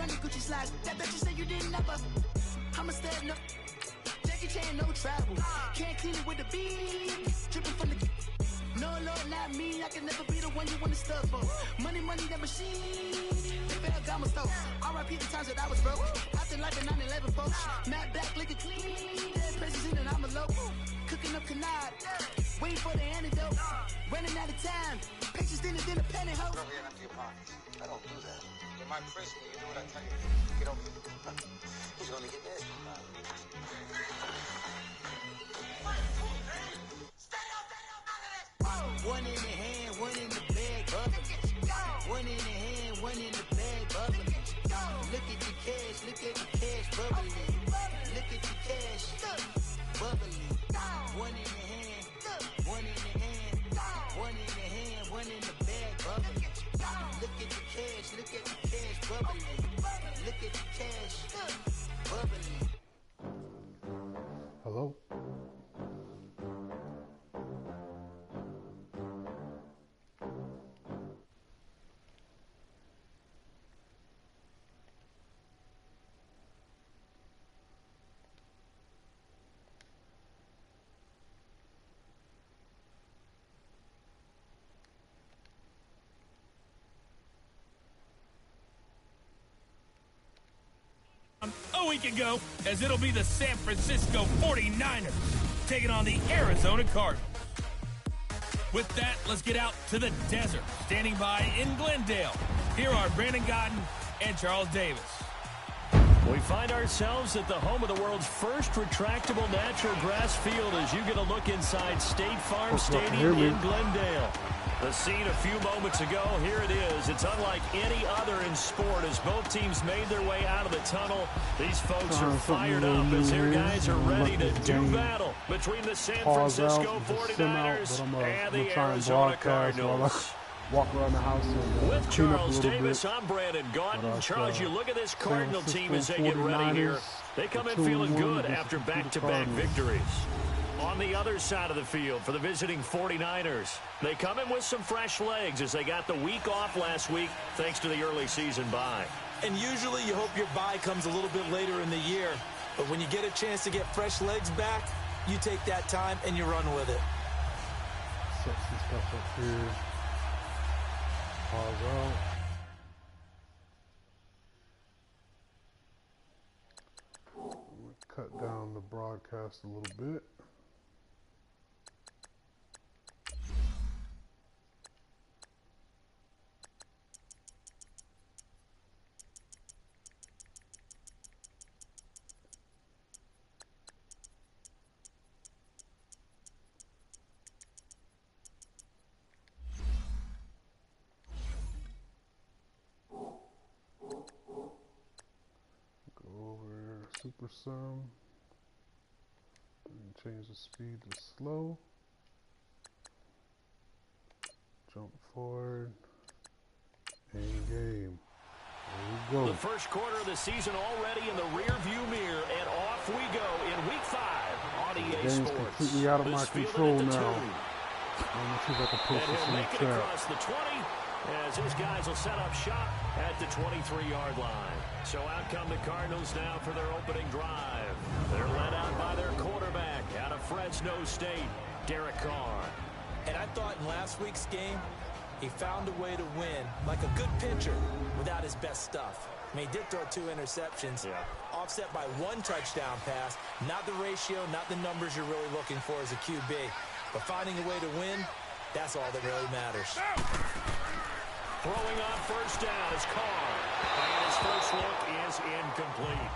running Gucci slides. That bet you say you didn't never. I'ma step no. Jackie Chan, no travel. Can't clean it with the beat. Dripping from the. No, Lord, not me. I can never be the one you want to stuff for. Money, that machine. They fell down my stove. R.I.P. the times that I was broke. Acting like a 9/11 folks. Matte back, looking clean. Dead places in and I'm alone. Cooking up canard. Waiting for the antidote. Running out of time. Patience thinner than a pantyhose. I don't do that. In my prison, you do what I tell you. Get over here. He's gonna get this. One in the hand, one in the bag, bubbling. One in the hand, one in the bag, bubbling. Look at the cash, bubbling. Look at the cash, bubbling. One in the hand, one in the hand, one in the hand, one in the bag, bubbling. Look at the cash, bubbling. Look at the cash, bubbling. Hello? A week ago, as it'll be the San Francisco 49ers taking on the Arizona Cardinals. With that, let's get out to the desert. Standing by in Glendale, here are Brandon Godden and Charles Davis. We find ourselves at the home of the world's first retractable natural grass field as you get a look inside State Farm Stadium in Glendale. The scene a few moments ago, here it is. It's unlike any other in sport as both teams made their way out of the tunnel. These folks are fired up as their guys are ready to do battle between the San Francisco 49ers and the Arizona Cardinals. Walk around the house and with Charles Davis, I'm Brandon Godden. Charles, you look at this Cardinal team as they get ready here. They come in feeling good after back-to-back victories. On the other side of the field for the visiting 49ers, they come in with some fresh legs as they got the week off last week thanks to the early season bye. And usually you hope your bye comes a little bit later in the year. But when you get a chance to get fresh legs back, you take that time and you run with it. Set some stuff up here. Pause out. I'm going to cut down the broadcast a little bit. Super sum and change the speed to slow. Jump forward and game. There we go. The first quarter of the season already in the rear view mirror, and off we go in week 5 on EA Game's Sports. completely out of my control now. Let me see if I can post this in the chat. Across the 20 as his guys will set up shop at the 23-yard line. So out come the Cardinals now for their opening drive. They're led out by their quarterback out of Fresno State, Derek Carr. And I thought in last week's game, he found a way to win like a good pitcher without his best stuff. I mean, he did throw 2 interceptions, offset by 1 touchdown pass. Not the ratio, not the numbers you're really looking for as a QB. But finding a way to win, that's all that really matters. Throwing on first down is Carr. And his first look is incomplete.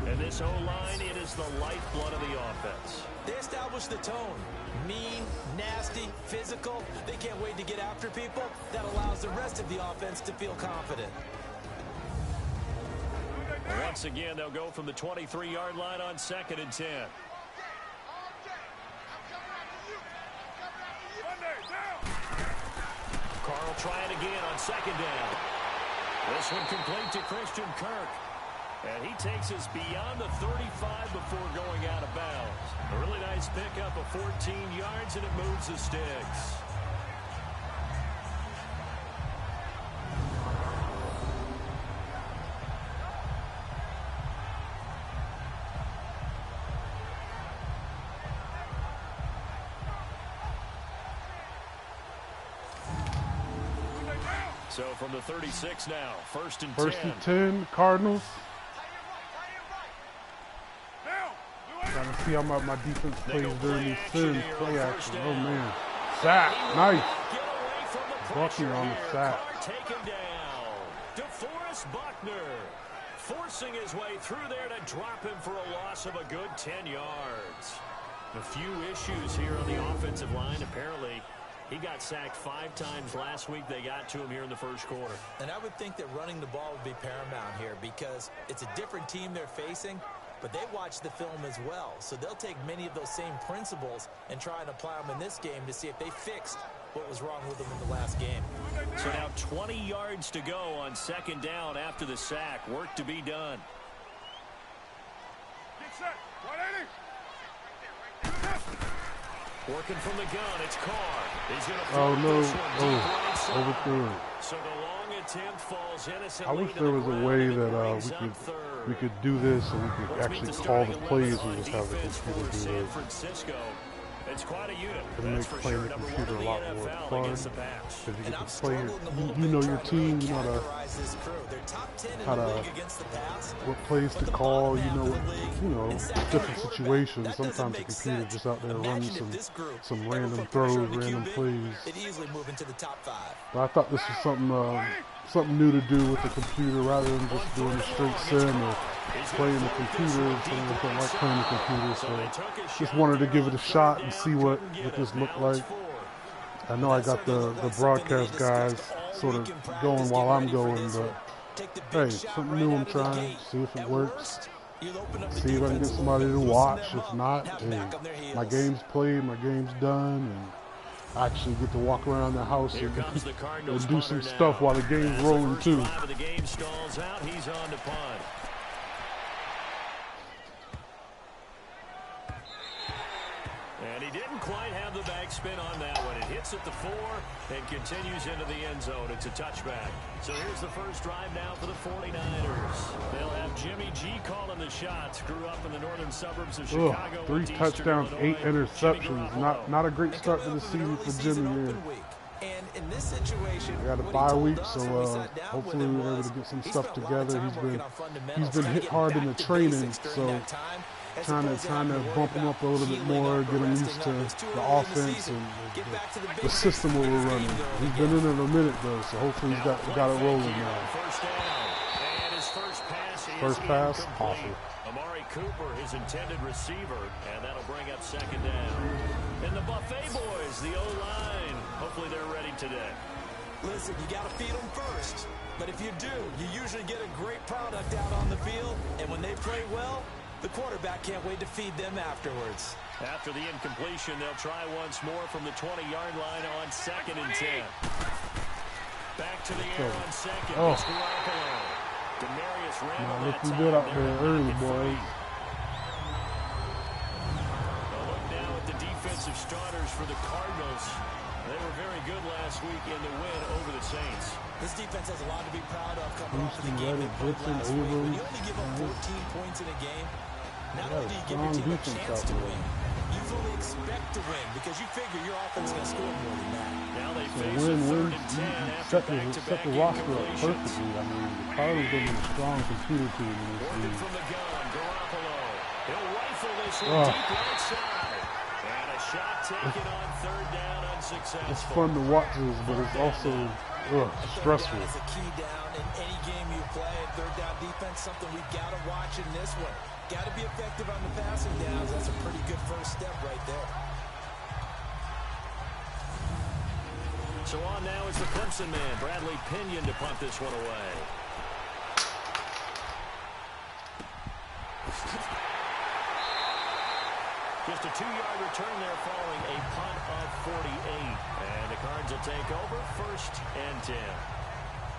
And this O-line, it is the lifeblood of the offense. They established the tone. Mean, nasty, physical. They can't wait to get after people. That allows the rest of the offense to feel confident. Once again, they'll go from the 23-yard line on 2nd and 10. Carr will try it again on 2nd down. This one complete to Christian Kirk. And he takes us beyond the 35 before going out of bounds. A really nice pickup of 14 yards, and it moves the sticks. So from the 36 now, first and 10. First and 10, Cardinals. Trying to see how my defense plays during these Sims play action. Oh, man. Sack. Nice. Bucky on the sack. Taken down. DeForest Buckner forcing his way through there to drop him for a loss of a good 10 yards. A few issues here on the offensive line. Apparently, he got sacked 5 times last week. They got to him here in the first quarter. And I would think that running the ball would be paramount here because it's a different team they're facing, but they watch the film as well. So they'll take many of those same principles and try and apply them in this game to see if they fixed what was wrong with them in the last game. So now 20 yards to go on second down after the sack. Work to be done. Get set. 180. Working from the gun, it's Carr. He's going to Oh, no. this one deep right side. Overthrew it. So the long attempt falls innocently. I wish to there the was a ground, way and it that brings up third. we could do this and we could Let's actually meet the call the starting plays 11 and on just have the defense for computer do San this. Francisco. It's quite a unit. It'll make That's for playing sure. the Number one computer in a the lot more NFL fun. against the pass. Because you And get I'm to play struggling a little you know bit your trying to team, really you know categorize this crew. They're top 10 in how the to league against the pass. what plays to call, you know different situations. That doesn't Sometimes the make computer sense. just out there running Imagine if this group some ever random put pressure throws, on the random QB, plays. they'd easily move into the top 5. But I thought this was something new to do with the computer rather than just doing a straight sim or playing the computer. Some of us don't like playing the computer, so just wanted to give it a shot and see what this looked like. I know I got the broadcast guys sort of going while I'm going, but hey, something new I'm trying, see if it works. See if I can get somebody to watch. If not, hey, my game's played, my game's done, and I actually get to walk around the house and do some stuff while the game's rolling too. The game stalls out. He's on to punt. And he didn't quite have the backspin on that one. It hits at the 4 and continues into the end zone. It's a touchback. So here's the first drive now for the 49ers. They'll have Jimmy G calling the shots. Grew up in the northern suburbs of Chicago. 3 touchdowns, 8 interceptions. Not a great start to the season for Jimmy here. And in this situation, we got a bye week, so hopefully we're able to get some stuff together. He's been hit hard in the training, so trying to bump him up a little bit more, get him used to the offense and the system we're running. He's been in it a minute though, so hopefully he's got it rolling now. First pass, awesome. Amari Cooper, his intended receiver, and that'll bring up second down. And the Buffet boys, the O-line, hopefully they're ready today. Listen, you got to feed them first. But if you do, you usually get a great product out on the field. And when they play well, the quarterback can't wait to feed them afterwards. After the incompletion, they'll try once more from the 20-yard line on 2nd and 10. Back to the air on second. Oh. Demarius Randall looking good out there early, boys. Look now at the defensive starters for the Cardinals. They were very good last week in the win over the Saints. This defense has a lot to be proud of coming off of the game they played last week. When you only give up 14 points in a game, not only do you give your team a chance to win, you fully expect to win because you figure your offense is going to score more than that. Now they So face a 3rd and 10 after set the roster up perfectly. I mean, the Cardinals have been a strong computer team in this Working league. from the gun, Garoppolo. He'll rifle this one deep right side. And a shot taken on 3rd down unsuccessful. It's fun to watch this, but it's also stressful. Third down is a key down in any game you play. 3rd down defense, something we've got to watch in this one. Got to be effective on the passing downs. That's a pretty good first step right there. So on now is the Clemson man, Bradley Pinion, to punt this one away. Just a 2-yard return there following a punt of 48. And the Cards will take over 1st and 10.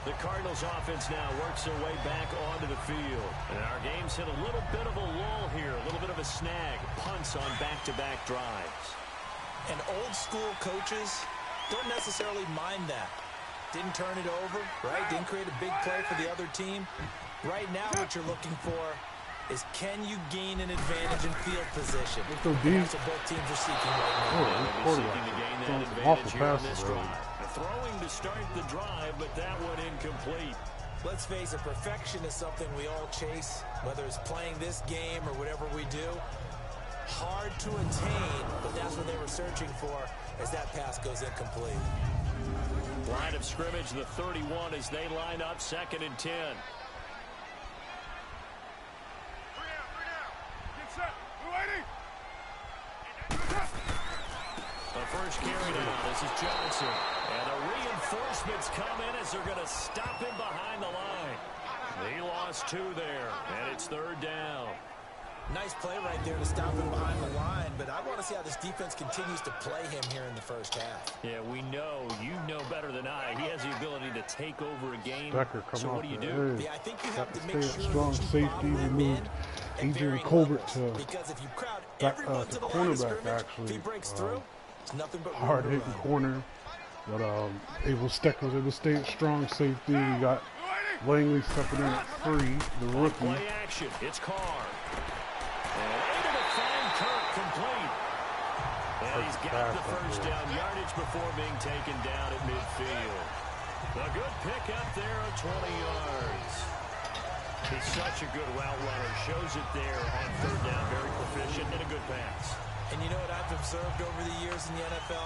The Cardinals offense now works their way back onto the field. And our game's hit a little bit of a lull here, a little bit of a snag. Punts on back-to-back drives. And old school coaches don't necessarily mind that. Didn't turn it over, right? Didn't create a big play for the other team. Right now what you're looking for is can you gain an advantage in field position? So That's what both teams are seeking right now. Seeking to gain that advantage here on this drive. A throwing to start the drive, but that one incomplete. Let's face it, perfection is something we all chase, whether it's playing this game or whatever we do. Hard to attain, but that's what they were searching for as that pass goes incomplete. Line of scrimmage, the 31 as they line up, 2nd and 10. The first carry down. This is Johnson. And the reinforcements come in as they're going to stop him behind the line. He lost 2 there, and it's 3rd down. Nice play right there to stop him behind the line, but I want to see how this defense continues to play him here in the first half. Yeah, we know. You know better than I. He has the ability to take over a game. Decker, come so on. What do you do? Yeah, I think you have to make sure strong safety, removed Adrian Colbert to because if you crowd that everyone to the line of cornerback, scrimmage, actually. if he breaks through, it's nothing but Hard hitting corner, but Steck was able to stay at strong safety. We got Langley stepping in at 3, the rookie. Play action. It's Carr. And able to find Kirk complete. And he's got the first down yardage before being taken down at midfield. A good pick up there of 20 yards. He's such a good route runner. Shows it there on 3rd down. Very proficient and a good pass. And you know what I've observed over the years in the NFL?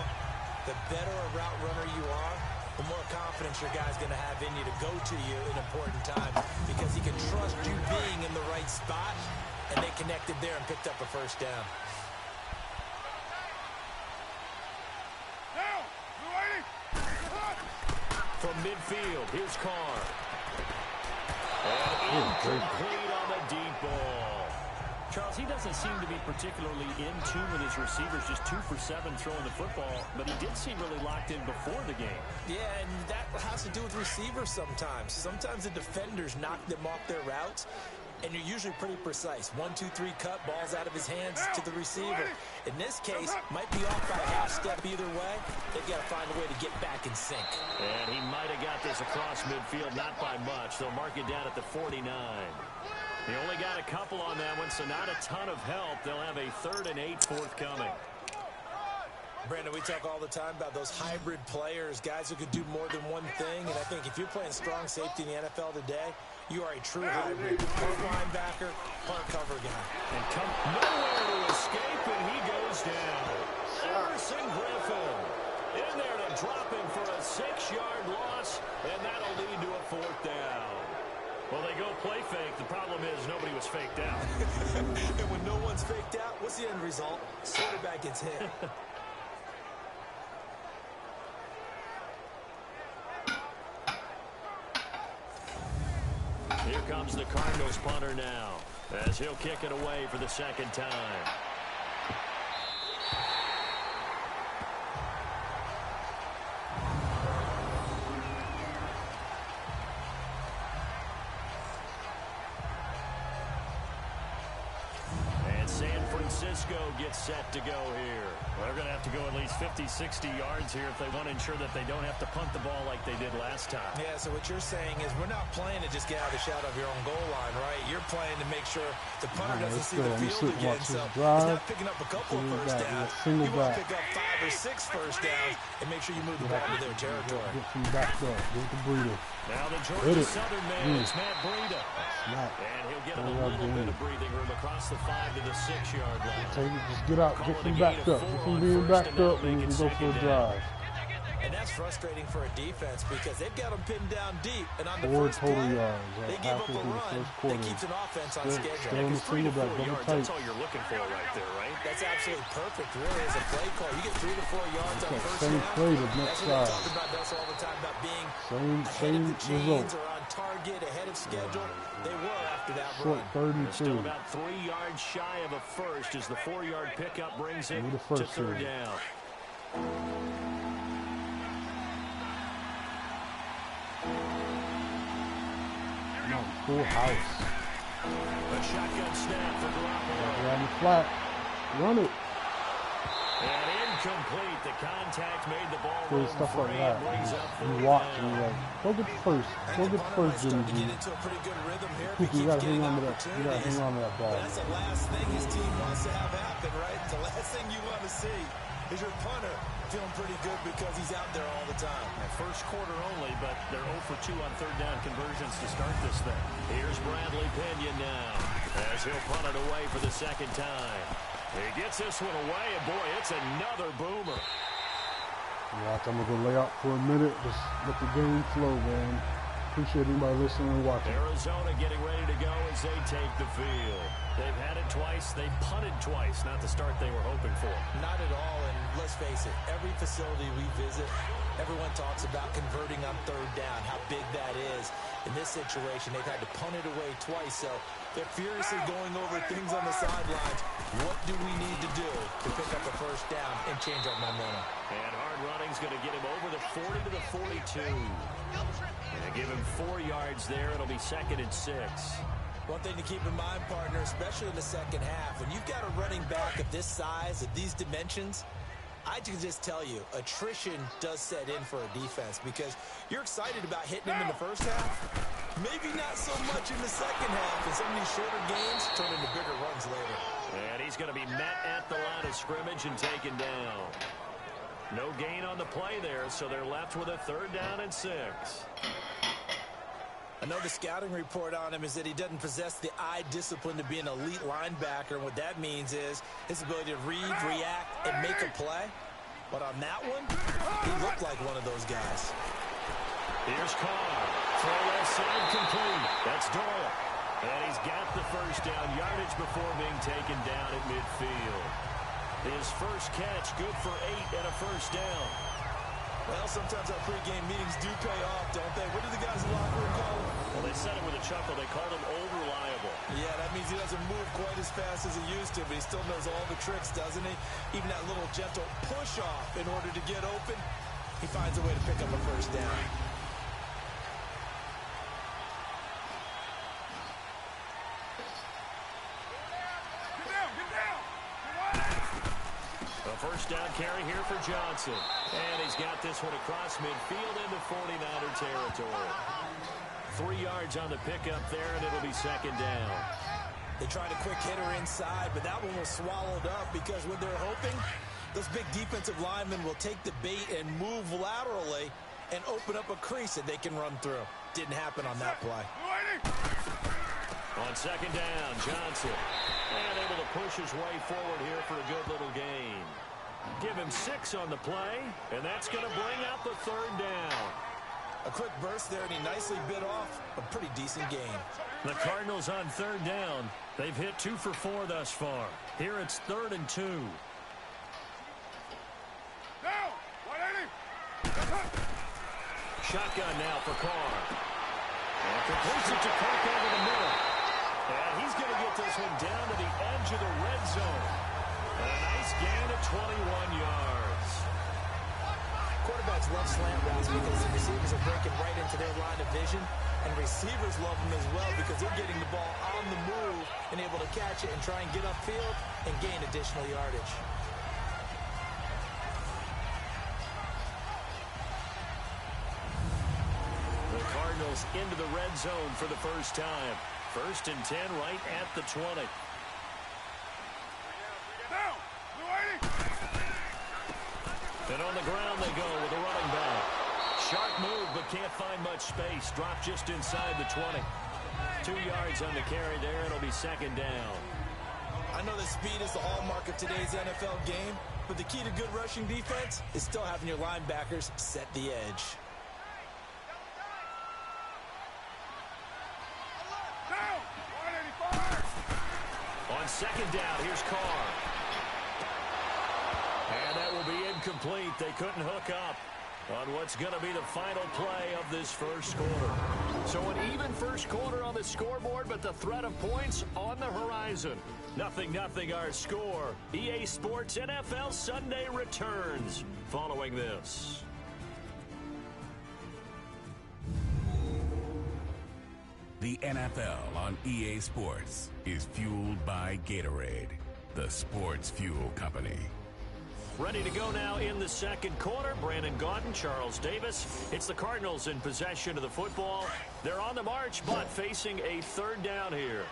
The better a route runner you are, the more confidence your guy's going to have in you to go to you in important times because he can trust you being in the right spot, and they connected there and picked up a first down. From midfield, here's Carr. And incomplete on the deep ball. Charles, he doesn't seem to be particularly in tune with his receivers, just 2 for 7 throwing the football, but he did seem really locked in before the game. Yeah, and that has to do with receivers sometimes. Sometimes the defenders knock them off their routes, and you're usually pretty precise. 1, 2, 3 cut, balls out of his hands to the receiver. In this case, might be off by a half step either way. They've got to find a way to get back in sync. And he might have got this across midfield, not by much. They'll mark it down at the 49. He only got a couple on that one, so not a ton of help. They'll have a 3rd and 8 forthcoming. Brandon, we talk all the time about those hybrid players, guys who could do more than one thing. And I think if you're playing strong safety in the NFL today, you are a true hybrid. Part linebacker, part cover guy. And come nowhere to escape, and he goes down. Emerson Griffin in there to drop him for a 6-yard loss, and that'll lead to a 4th down. Well, they go play fake. The problem is nobody was faked out. And when no one's faked out, what's the end result? Quarterback gets hit. Here comes the Cardinals punter now, as he'll kick it away for the 2nd time. San Francisco gets set to go here. Well, they're going to have to go at least 50, 60 yards here if they want to ensure that they don't have to punt the ball like they did last time. Yeah, so what you're saying is we're not playing to just get out of the shadow of your own goal line, right? You're playing to make sure the punter doesn't see the field again. So it's not picking up a couple of first downs. You want to pick up 5 or 6 first downs and make sure you move the ball to their territory. Get some back up. Get the breather. Now the Georgia Southern man is Matt Breida. And he'll get a little bit of breathing room across the 5 to the 6-yard line. So just get out, get some backed up. Get some being backed up, and we can go for a drive. And that's frustrating for a defense because they've got them pinned down deep. And on the 4 first total play, yards. they give up a run that keeps an offense on schedule. Stay on the single back, double tight. That's all you're looking for right there, right? That's absolutely perfect, really, as a play call. You get 3 to 4 yards on first same down. play the next That's what they side. talk about us all the time, about being Same ahead of the chains result. or on target, ahead of schedule. They were after that Short run. 32. Still about 3 yards shy of a first as the 4-yard pickup brings it to 3rd down. No, full house. A shotgun snap for Garoppolo. Around the flat. Run it. And incomplete. The contact made the ball Cool roll stuff free like that. and brings up You watch and you're like, go get the first. Go get the first, Jimmy G. You gotta hang on to that. You gotta hang on to that ball. That's the last thing his team wants to have happen, right? The last thing you want to see is your punter feeling pretty good because he's out there all the time. first quarter only, but they're 0 for 2 on third down conversions to start this thing. Here's Bradley Pinion now, as he'll punt it away for the second time. He gets this one away, and boy, it's another boomer. Watch, I'm going to go lay out for a minute. Just let the game flow, man. Appreciate anybody listening and watching. Arizona getting ready to go as they take the field. They've had it twice. They've punted twice. Not the start they were hoping for. Not at all, and let's face it, every facility we visit, everyone talks about converting on third down, how big that is. In this situation, they've had to punt it away twice, so they're furiously going over things on the sidelines. What do we need to do to pick up a first down and change our momentum? And hard running's going to get him over the 40 to the 42. And give him 4 yards there. It'll be 2nd and 6. One thing to keep in mind, partner, especially in the second half, when you've got a running back of this size, of these dimensions, I can just tell you, attrition does set in for a defense because you're excited about hitting him in the first half. Maybe not so much in the second half, and some of these shorter games turn into bigger runs later. And he's going to be met at the line of scrimmage and taken down. No gain on the play there, so they're left with a 3rd down and 6. I know the scouting report on him is that he doesn't possess the eye discipline to be an elite linebacker. And what that means is his ability to read, react, and make a play. But on that one, he looked like one of those guys. Here's Carr. Throw left side complete. That's Doyle. And he's got the first down yardage before being taken down at midfield. His first catch, good for 8 and a first down. Well, sometimes our pregame meetings do pay off, don't they? What do the guys in the locker room call him? Well, they said it with a chuckle. They called him old reliable. Yeah, that means he doesn't move quite as fast as he used to, but he still knows all the tricks, doesn't he? Even that little gentle push-off in order to get open, he finds a way to pick up a first down. First down carry here for Johnson. And he's got this one across midfield into 49er territory. 3 yards on the pickup there, and it'll be 2nd down. They tried a quick hitter inside, but that one was swallowed up because when they're hoping, those big defensive linemen will take the bait and move laterally and open up a crease that they can run through. Didn't happen on that play. On 2nd down, Johnson. And able to push his way forward here for a good little gain. Give him 6 on the play, and that's going to bring out the 3rd down. A quick burst there, and he nicely bit off a pretty decent gain. The Cardinals on 3rd down. They've hit 2 for 4 thus far. Here it's 3rd and 2. Shotgun now for Carr. And completes it to Kirk over the middle. And he's going to get this one down to the edge of the red zone. And a nice gain of 21 yards. Quarterbacks love slant routes because the receivers are breaking right into their line of vision. And receivers love them as well because they're getting the ball on the move and able to catch it and try and get upfield and gain additional yardage. The Cardinals into the red zone for the first time. 1st and 10 right at the 20. And on the ground they go with a running back. Sharp move, but can't find much space. Dropped just inside the 20. 2 yards on the carry there. It'll be 2nd down. I know that speed is the hallmark of today's NFL game, but the key to good rushing defense is still having your linebackers set the edge. On 2nd down, here's Carr. And that will be incomplete. They couldn't hook up on what's going to be the final play of this first quarter. So an even first quarter on the scoreboard, but the threat of points on the horizon. 0-0 our score. EA Sports NFL Sunday returns following this. The NFL on EA Sports is fueled by Gatorade, the sports fuel company. Ready to go now in the second quarter. Brandon Gaudin, Charles Davis. It's the Cardinals in possession of the football. They're on the march, but facing a 3rd down here.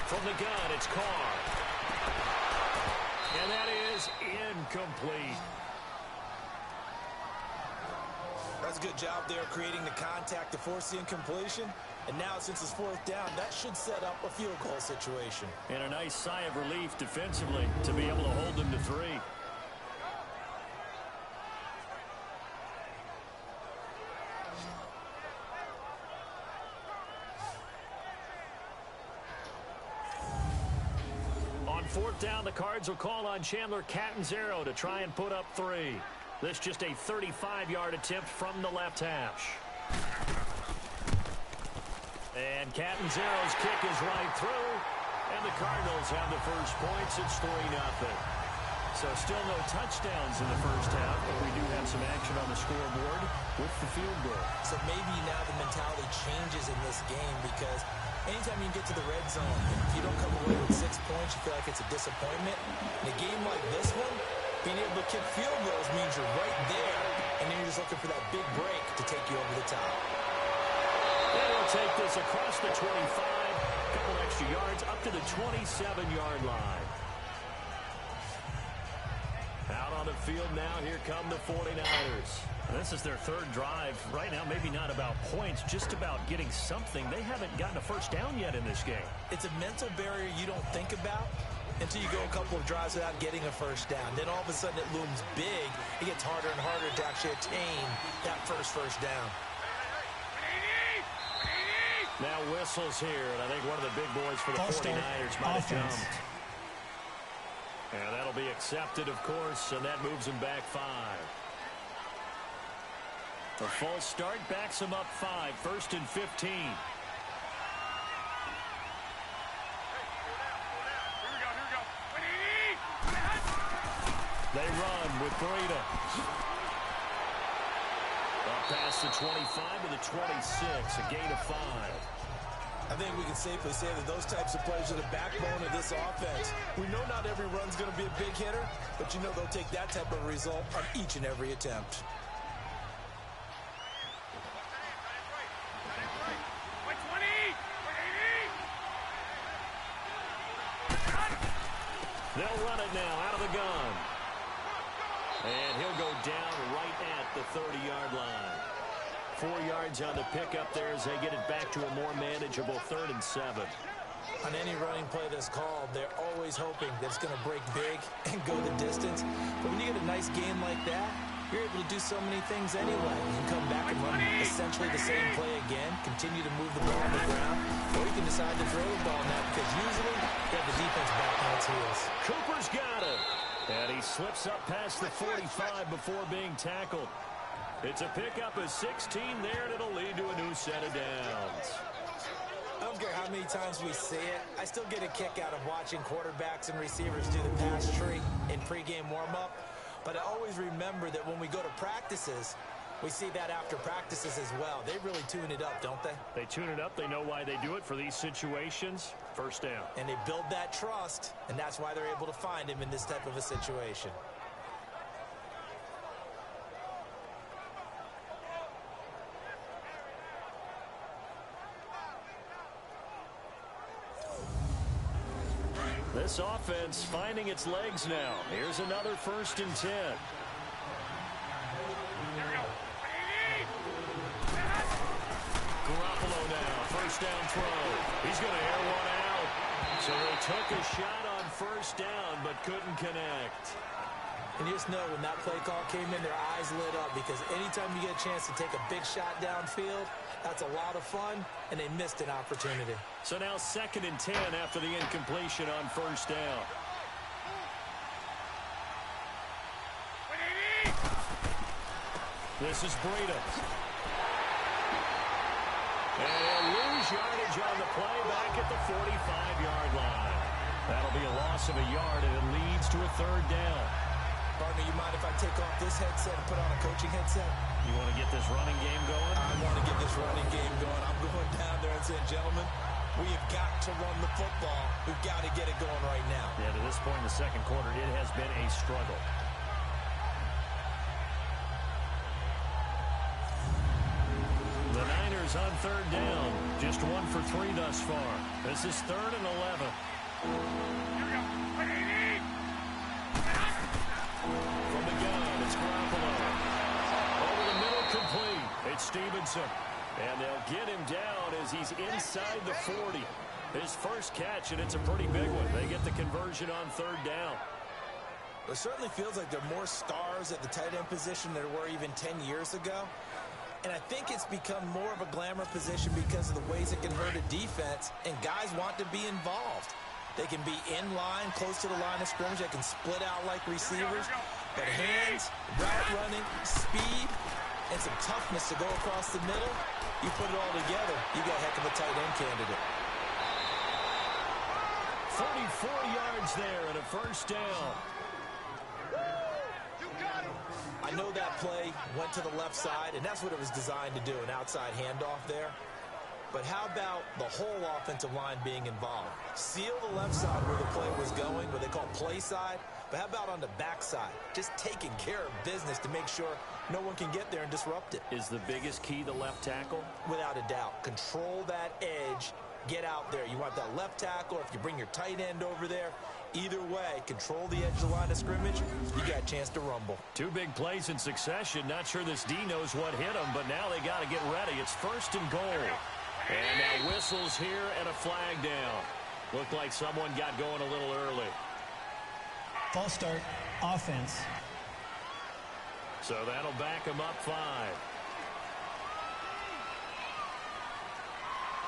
From the the gun, it's Carr. And that is incomplete. That's a good job there creating the contact to force the incompletion. And now, since it's fourth down, that should set up a field goal situation. And a nice sigh of relief defensively to be able to hold them to 3. On fourth down, the Cards will call on Chandler Catanzaro to try and put up 3. This just a 35-yard attempt from the left hash. And Catanzaro's kick is right through, and the Cardinals have the first points. It's 3-0. So still no touchdowns in the first half, but we do have some action on the scoreboard with the field goal. So maybe now the mentality changes in this game, because anytime you get to the red zone, if you don't come away with 6 points, you feel like it's a disappointment. In a game like this one, being able to kick field goals means you're right there, and then you're just looking for that big break to take you over the top. And he'll take this across the 25, a couple extra yards, up to the 27-yard line. Out on the field now, here come the 49ers. This is their third drive. Right now, maybe not about points, just about getting something. They haven't gotten a first down yet in this game. It's a mental barrier you don't think about until you go a couple of drives without getting a first down. Then all of a sudden it looms big. It gets harder and harder to actually attain that first down. Now whistles here, and I think one of the big boys for the 49ers might have jumped. And that'll be accepted, of course, and that moves him back 5. The false start backs him up 5, 1st and 15. They run with Breida. Up past the 25 to the 26, a gain of 5. I think we can safely say that those types of plays are the backbone of this offense. We know not every run's going to be a big hitter, but you know they'll take that type of result on each and every attempt. They'll run it now out of the gun. And he'll go down right at the 30-yard line. 4 yards on the pickup there as they get it back to a more manageable 3rd and 7. On any running play that's called, they're always hoping that it's going to break big and go the distance. But when you get a nice game like that, you're able to do so many things anyway. You can come back and run essentially the same play again, continue to move the ball on the ground, or you can decide to throw the ball now, because usually you have the defense back on its heels. Cooper's got it. And he slips up past the 45 before being tackled. It's a pickup of 16 there, and it'll lead to a new set of downs. I don't care how many times we see it, I still get a kick out of watching quarterbacks and receivers do the pass tree in pregame warm-up. But I always remember that when we go to practices, we see that after practices as well. They really tune it up, don't they? They tune it up. They know why they do it for these situations. First down. And they build that trust, and that's why they're able to find him in this type of a situation. This offense finding its legs now. Here's another 1st and 10. Garoppolo now, 1st down throw. He's going to air one out. So they took a shot on 1st down, but couldn't connect. And you just know when that play call came in, their eyes lit up, because anytime you get a chance to take a big shot downfield, that's a lot of fun, and they missed an opportunity. So now 2nd and 10 after the incompletion on 1st down. This is Breida. And he'll lose yardage on the play back at the 45-yard line. That'll be a loss of a yard, and it leads to a 3rd down. Partner, you mind if I take off this headset and put on a coaching headset? You want to get this running game going? I want to get this running game going. I'm going down there and saying, gentlemen, we have got to run the football. We've got to get it going right now. Yeah, to this point in the second quarter, it has been a struggle. The Niners on 3rd down. Just 1 for 3 thus far. This is 3rd and 11. From the gun, it's Garoppolo. Over the middle, complete. It's Stevenson. And they'll get him down as he's inside the 40. His first catch, and it's a pretty big one. They get the conversion on third down. It certainly feels like there are more stars at the tight end position than there were even 10 years ago. And I think it's become more of a glamour position because of the ways it can hurt a defense, and guys want to be involved. They can be in line, close to the line of scrimmage. They can split out like receivers. But hands, route running, speed, and some toughness to go across the middle, you put it all together, you got a heck of a tight end candidate. 44 yards there and a first down. I know that play went to the left side, and that's what it was designed to do, an outside handoff there. But how about the whole offensive line being involved? Seal the left side where the play was going, what they call play side. But how about on the backside? Just taking care of business to make sure no one can get there and disrupt it. Is the biggest key the left tackle? Without a doubt. Control that edge. Get out there. You want that left tackle, or if you bring your tight end over there, either way, control the edge of the line of scrimmage, you got a chance to rumble. Two big plays in succession. Not sure this D knows what hit him, but now they got to get ready. It's first and goal. And now whistles here and a flag down. Looked like someone got going a little early. False start, offense. So that'll back him up 5.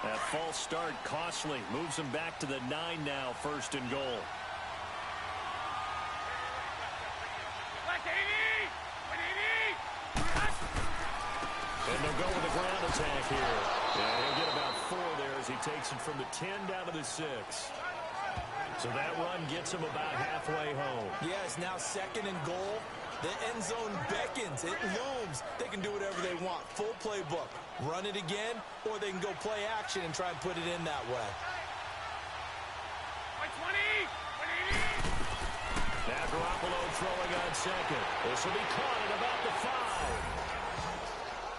That false start costly. Moves him back to the 9 now, first and goal. And they'll go with a ground attack here. And he'll get about 4 there as he takes it from the 10 down to the 6. So that run gets him about halfway home. Yeah, it's now second and goal. The end zone beckons. It looms. They can do whatever they want. Full playbook. Run it again, or they can go play action and try and put it in that way. Now Garoppolo throwing on second. This will be caught at about the 5.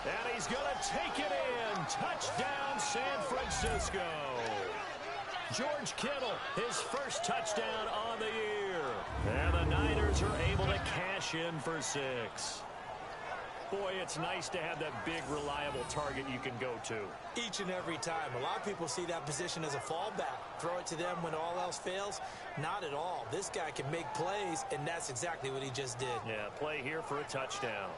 And he's going to take it in. Touchdown, San Francisco. George Kittle, his first touchdown on the year. And the Niners are able to cash in for 6. Boy, it's nice to have that big, reliable target you can go to. Each and every time. A lot of people see that position as a fallback. Throw it to them when all else fails. Not at all. This guy can make plays, and that's exactly what he just did. Yeah, play here for a touchdown.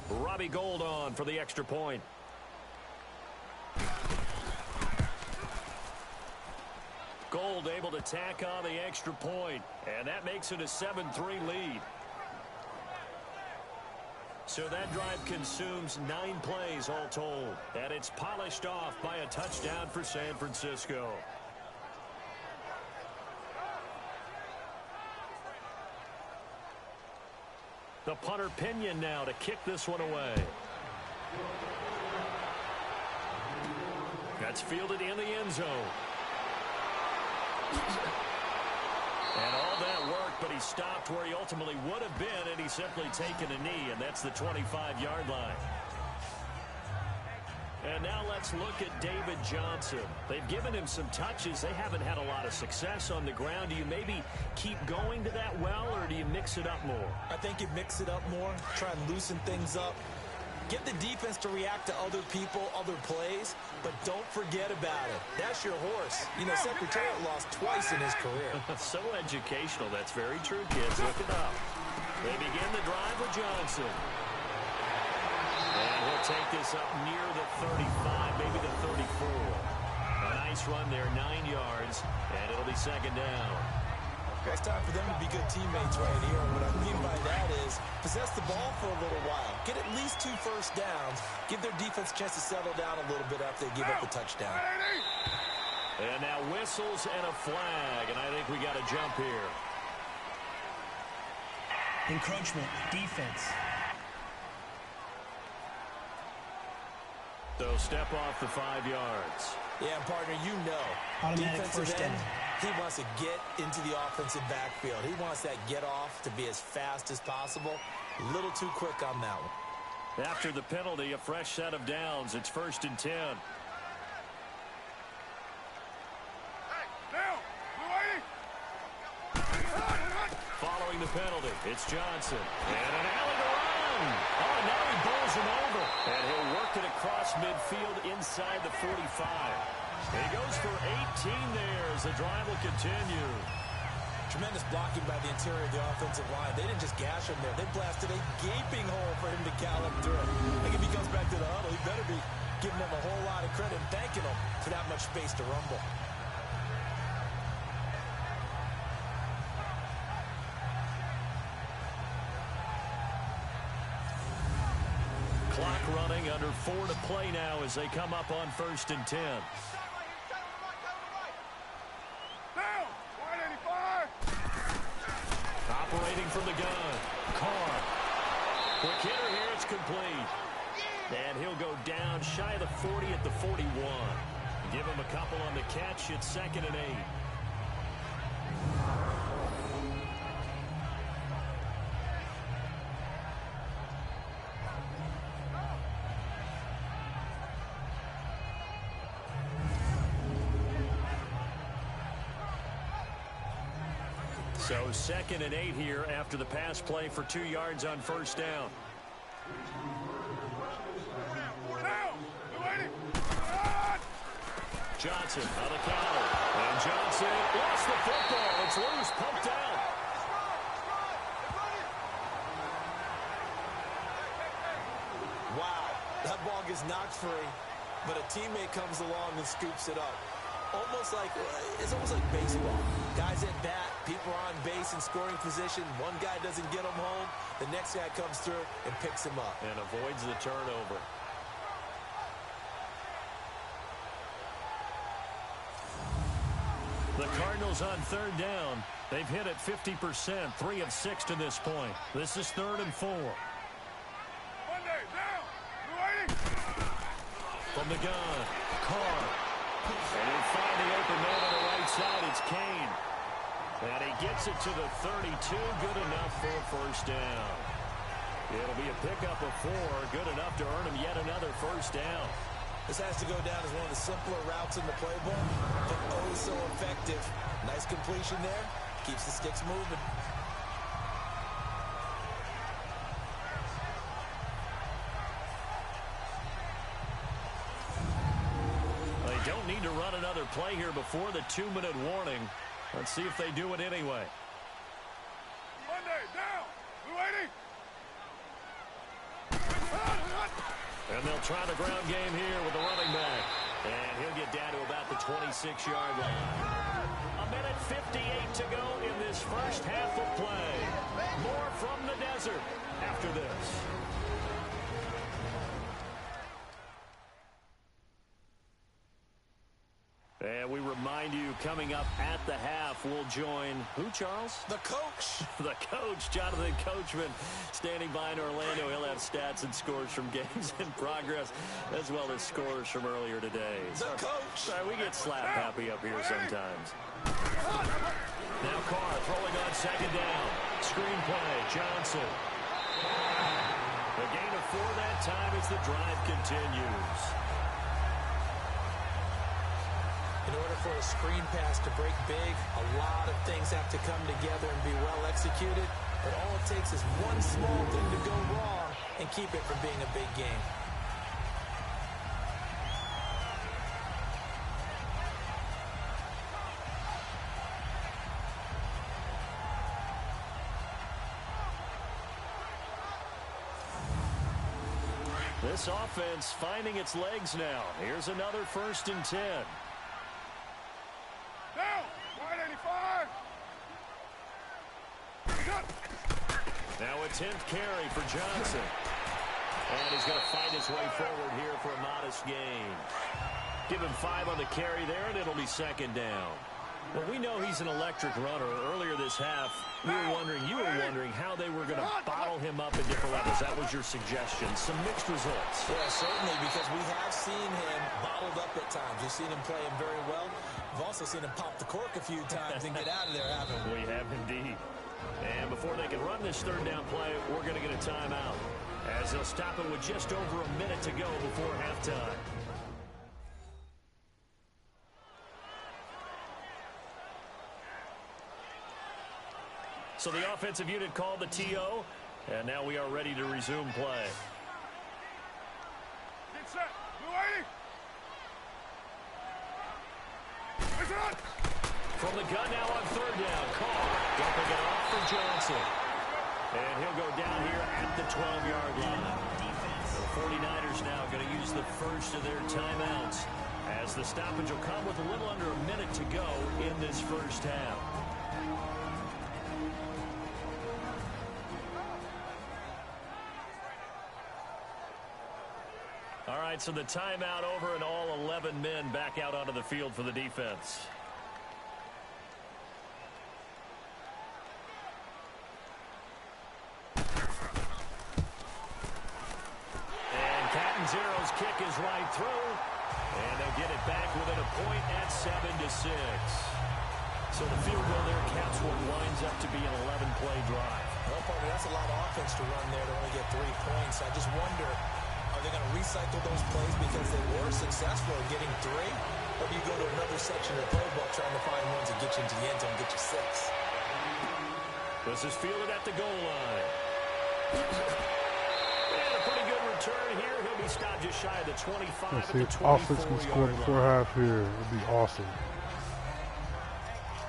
Robbie Gould on for the extra point. Gould able to tack on the extra point, and that makes it a 7-3 lead. So that drive consumes 9 plays all told, and it's polished off by a touchdown for San Francisco. The punter Pinion now to kick this one away. That's fielded in the end zone. And all that work, but he stopped where he ultimately would have been, and he's simply taken a knee, and that's the 25-yard line. And now let's look at David Johnson. They've given him some touches. They haven't had a lot of success on the ground. Do you maybe keep going to that well, or do you mix it up more? I think you mix it up more, try and loosen things up. Get the defense to react to other people, other plays, but don't forget about it. That's your horse. You know, Secretariat lost twice in his career. So educational. That's very true, kids. Look it up. They begin the drive with Johnson. And he'll take this up near the 35, maybe the 34. A nice run there, 9 yards, and it'll be second down. It's time for them to be good teammates right here. And what I mean by that is possess the ball for a little while. Get at least 2 first downs. Give their defense a chance to settle down a little bit after they give up the touchdown. And now whistles and a flag, and I think we got a jump here. Encroachment, defense. So step off the 5 yards. Yeah, partner, you know. Automatic first down. He wants to get into the offensive backfield. He wants that get off to be as fast as possible. A little too quick on that one. After the penalty, a fresh set of downs. It's first and 10. the penalty. It's Johnson. And an alley to run. Oh, now he bowls him over. And he'll work it across midfield inside the 45. He goes for 18 there as the drive will continue. Tremendous blocking by the interior of the offensive line. They didn't just gash him there. They blasted a gaping hole for him to gallop through. I think if he comes back to the huddle, he better be giving them a whole lot of credit and thanking them for that much space to rumble. Clock running, under 4 to play now as they come up on 1st and 10. Operating from the gun. Carr. Quick hitter here. It's complete. And he'll go down shy of the 40 at the 41. Give him a couple on the catch. It's 2nd and 8. So 2nd and 8 here after the pass play for 2 yards on 1st down. Johnson on the counter. And Johnson lost the football. It's loose, poked out. Wow, that ball gets knocked free, but a teammate comes along and scoops it up. It's almost like baseball. Guys at bat, people are on base in scoring position. One guy doesn't get him home. The next guy comes through and picks him up. And avoids the turnover. The Cardinals on 3rd down. They've hit it 50%, 3 of 6 to this point. This is 3rd and 4. From the gun, Carr. And he'll find the open man on the right side. It's Kane. And he gets it to the 32. Good enough for a 1st down. It'll be a pickup of 4. Good enough to earn him yet another 1st down. This has to go down as one of the simpler routes in the playbook, but oh so effective. Nice completion there. Keeps the sticks moving. They don't need to run another play here before the 2-minute warning. Let's see if they do it anyway. And they'll try the ground game here with the running back. And he'll get down to about the 26-yard line. 1:58 to go in this first half of play. More from the desert after this. And we remind you, coming up at the half, we'll join who, Charles? The coach. The coach, Jonathan Coachman, standing by in Orlando. He'll have stats and scores from games in progress, as well as scores from earlier today. The coach. Sorry, we get slap happy up here sometimes. Now Carr throwing on 2nd down. Screen play, Johnson. A gain of 4 that time as the drive continues. In order for a screen pass to break big, a lot of things have to come together and be well executed. But all it takes is one small thing to go wrong and keep it from being a big game. This offense finding its legs now. Here's another 1st and 10. Now a 10th carry for Johnson. And he's going to fight his way forward here for a modest gain. Give him 5 on the carry there, and it'll be 2nd down. Well, we know he's an electric runner. Earlier this half, you were wondering how they were going to bottle him up at different levels. That was your suggestion. Some mixed results. Yeah, certainly, because we have seen him bottled up at times. We've seen him play him very well. We've also seen him pop the cork a few times and get out of there, haven't we? We have indeed. And before they can run this 3rd down play, we're going to get a timeout, as they'll stop it with just over a minute to go before halftime. So the offensive unit called the TO, and now we are ready to resume play. Get set. Blue 80. From the gun now on third down. Carr dumping it off for Johnson. And he'll go down here at the 12-yard line. The 49ers now going to use the first of their timeouts, as the stoppage will come with a little under a minute to go in this first half. All right, so the timeout over and all 11 men back out onto the field for the defense. Zero's kick is right through, and they'll get it back within a point at 7-6. So the field goal there counts what winds up to be an 11-play drive. Well, partner, that's a lot of offense to run there to only get 3 points. I just wonder, are they going to recycle those plays because they were successful at getting 3? Or do you go to another section of the playbook trying to find ones that get you into the end zone and get you 6? This is fielded at the goal line. Turn here, he'll be stopped just shy of the 25. Let's see if offense can score before half here. It'd be awesome.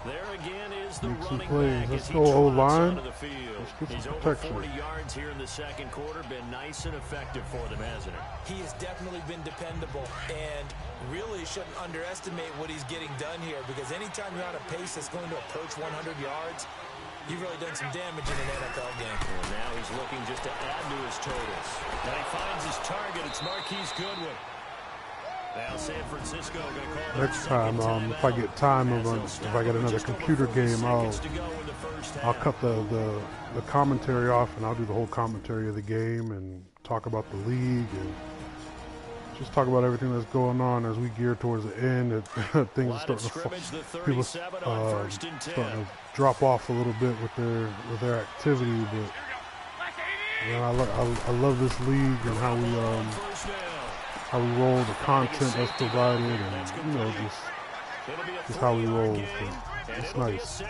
There again is the Need some running plays. back. Let's go O-line. Let's get He's some over protection. 40 yards here in the second quarter. Been nice and effective for them, hasn't he? He has definitely been dependable, and really shouldn't underestimate what he's getting done here, because anytime you're on a pace that's going to approach 100 yards, you've really done some damage in an NFL game. And now he's looking just to add to his totals. And he finds his target. It's Marquise Goodwin. Now San Francisco going to call Next time, if I get time, if I get another computer game, I'll cut the commentary off, and I'll do the whole commentary of the game and talk about the league and just talk about everything that's going on as we gear towards the end. Things are starting to people starting to drop off a little bit with their activity, but you know, I love this league and how we roll, the content that's provided, and you know, just how we roll. So it's nice.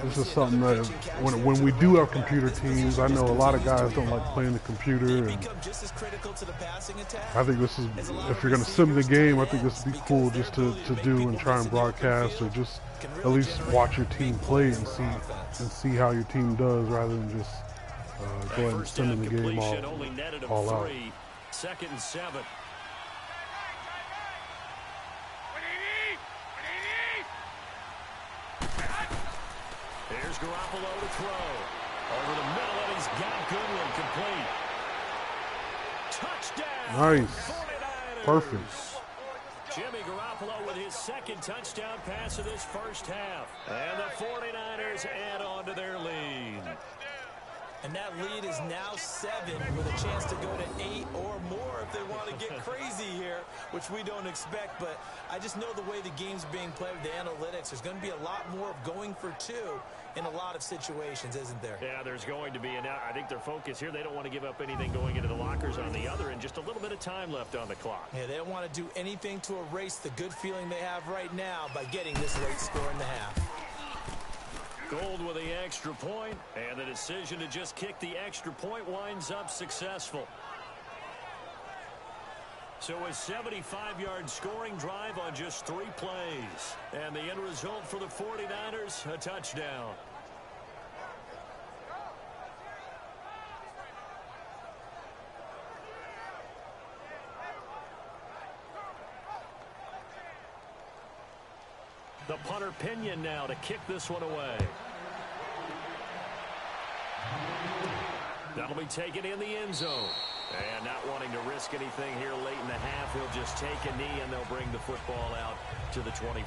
This is something that when we do have computer teams, I know a lot of guys don't like playing the computer, and I think this is, if you're going to sim the game, I think this would be cool just to do and try and broadcast, or just at least watch your team play and see how your team does, rather than just go ahead and sim the game all out. 2nd and 7. Here's Garoppolo to throw. Over the middle, and he's got Goodwin complete. Touchdown! Nice. 49ers. Perfect. Jimmy Garoppolo with his 2nd touchdown pass of this first half. And the 49ers add on to their lead. And that lead is now 7, with a chance to go to 8 or more if they want to get crazy here, which we don't expect. But I just know the way the game's being played with the analytics, there's going to be a lot more of going for 2 in a lot of situations, isn't there? Yeah, there's going to be. And now I think their focus here, they don't want to give up anything going into the lockers on the other, and just a little bit of time left on the clock. Yeah, they don't want to do anything to erase the good feeling they have right now by getting this late score in the half. Gold with the extra point, and the decision to just kick the extra point winds up successful. So a 75-yard scoring drive on just 3 plays. And the end result for the 49ers, a touchdown. The punter Pinion now to kick this one away. That'll be taken in the end zone. And not wanting to risk anything here late in the half, he'll just take a knee, and they'll bring the football out to the 25.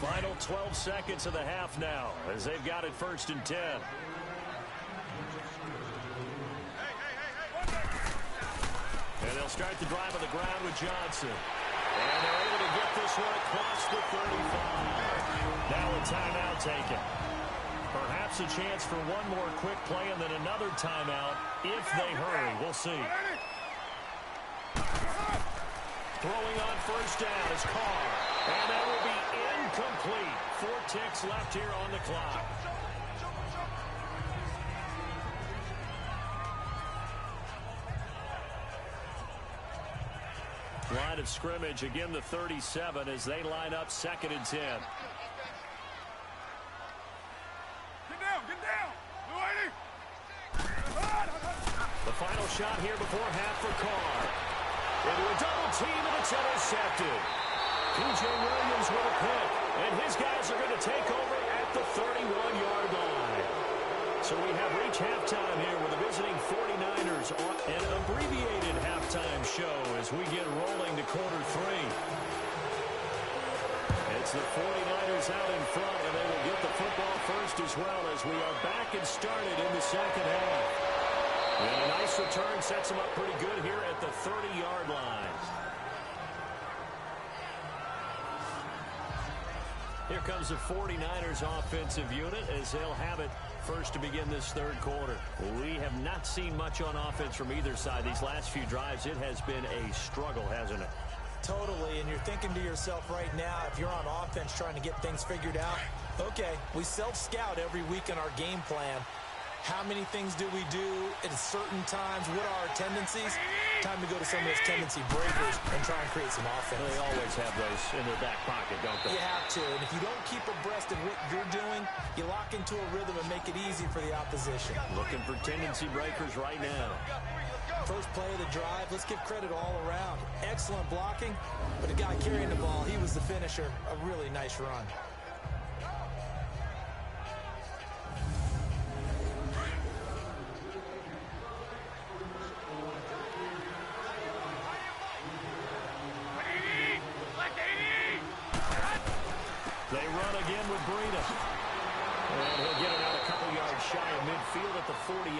Final 12 seconds of the half now, as they've got it 1st and 10. And they'll start the drive on the ground with Johnson. And they're able to get this one across the 35. Now a timeout taken. Perhaps a chance for one more quick play and then another timeout if they hurry. We'll see. Throwing on 1st down is Carr. And that will be incomplete. 4 ticks left here on the clock. Line of scrimmage, again the 37 as they line up 2nd and 10. Get down, get down. Blue 80. The final shot here before half for Carr. Into a double team, and it's intercepted. P.J. Williams with a pick, and his guys are going to take over at the 31-yard line. So we have reached halftime here with the visiting 49ers on an abbreviated halftime show as we get rolling to quarter 3. It's the 49ers out in front, and they will get the football first as well as we are back and started in the second half. And a nice return sets them up pretty good here at the 30-yard line. Here comes the 49ers offensive unit as they'll have it first to begin this third quarter. We have not seen much on offense from either side. These last few drives, it has been a struggle, hasn't it? Totally, and you're thinking to yourself right now, if you're on offense trying to get things figured out, okay, we self-scout every week in our game plan. How many things do we do at certain times? What are our tendencies? Time to go to some of those tendency breakers and try and create some offense. They always have those in their back pocket, don't they? You have to, and if you don't keep abreast of what you're doing, you lock into a rhythm and make it easy for the opposition. Looking for tendency breakers right now. First play of the drive, let's give credit all around. Excellent blocking, but the guy carrying the ball, he was the finisher. A really nice run. They run again with Breida. And he'll get it out a couple yards shy of midfield at the 48.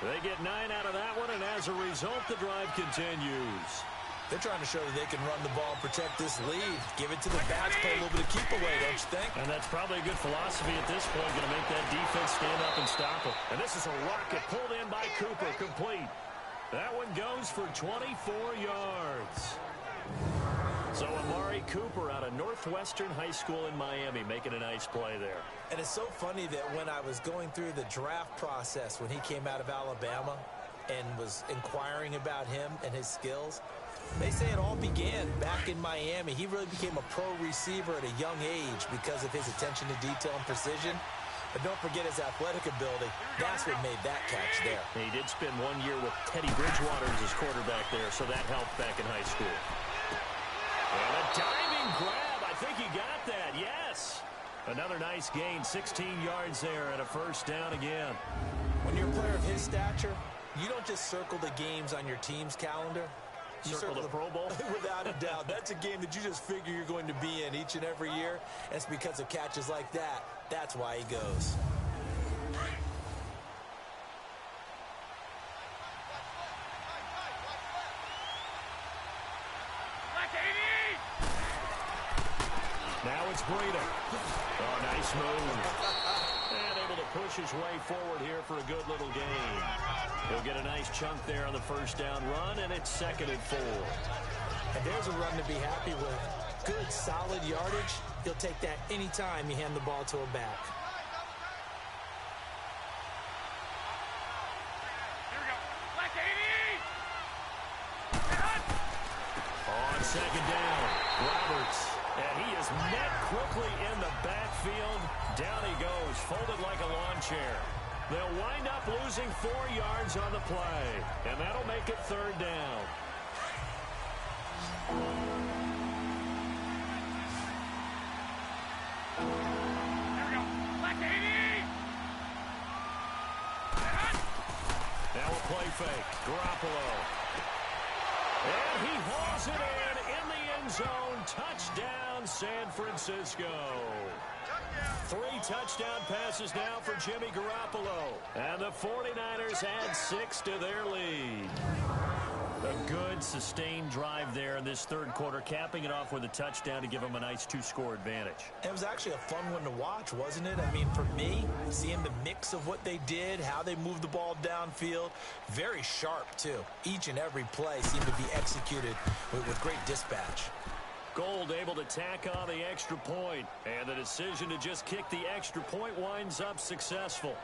They get 9 out of that one, and as a result, the drive continues. They're trying to show that they can run the ball and protect this lead. Give it to the backs, play a little bit of keep away, don't you think? And that's probably a good philosophy at this point, going to make that defense stand up and stop it. And this is a rocket pulled in by Cooper, complete. That one goes for 24 yards. So Amari Cooper out of Northwestern High School in Miami making a nice play there. And it's so funny that when I was going through the draft process when he came out of Alabama and was inquiring about him and his skills, they say it all began back in Miami. He really became a pro receiver at a young age because of his attention to detail and precision. But don't forget his athletic ability. That's what made that catch there. He did spend 1 year with Teddy Bridgewater as his quarterback there, so that helped back in high school. And a diving grab. I think he got that. Yes. Another nice gain. 16 yards there and a first down again. When you're a player of his stature, you don't just circle the games on your team's calendar. You circle the Pro Bowl? Without a doubt. That's a game that you just figure you're going to be in each and every year. And it's because of catches like that. That's why he goes. Now it's Breida. Oh, nice move. And able to push his way forward here for a good little gain. He'll get a nice chunk there on the first down run, and it's 2nd and 4. And there's a run to be happy with. Good, solid yardage. He'll take that anytime you hand the ball to a back. Here we go. Black 80. On 2nd down, Roberts. And he is met quickly in the backfield. Down he goes, folded like a lawn chair. They'll wind up losing 4 yards on the play. And that'll make it 3rd down. Here we go. Black 80. Now a play fake. Garoppolo. And he hauls it in the end zone. Touchdown, San Francisco. 3 touchdown passes now for Jimmy Garoppolo. And the 49ers add 6 to their lead. A good, sustained drive there in this third quarter, capping it off with a touchdown to give them a nice 2-score advantage. It was actually a fun one to watch, wasn't it? I mean, for me, seeing the mix of what they did, how they moved the ball downfield, very sharp, too. Each and every play seemed to be executed with great dispatch. Gold able to tack on the extra point, and the decision to just kick the extra point winds up successful.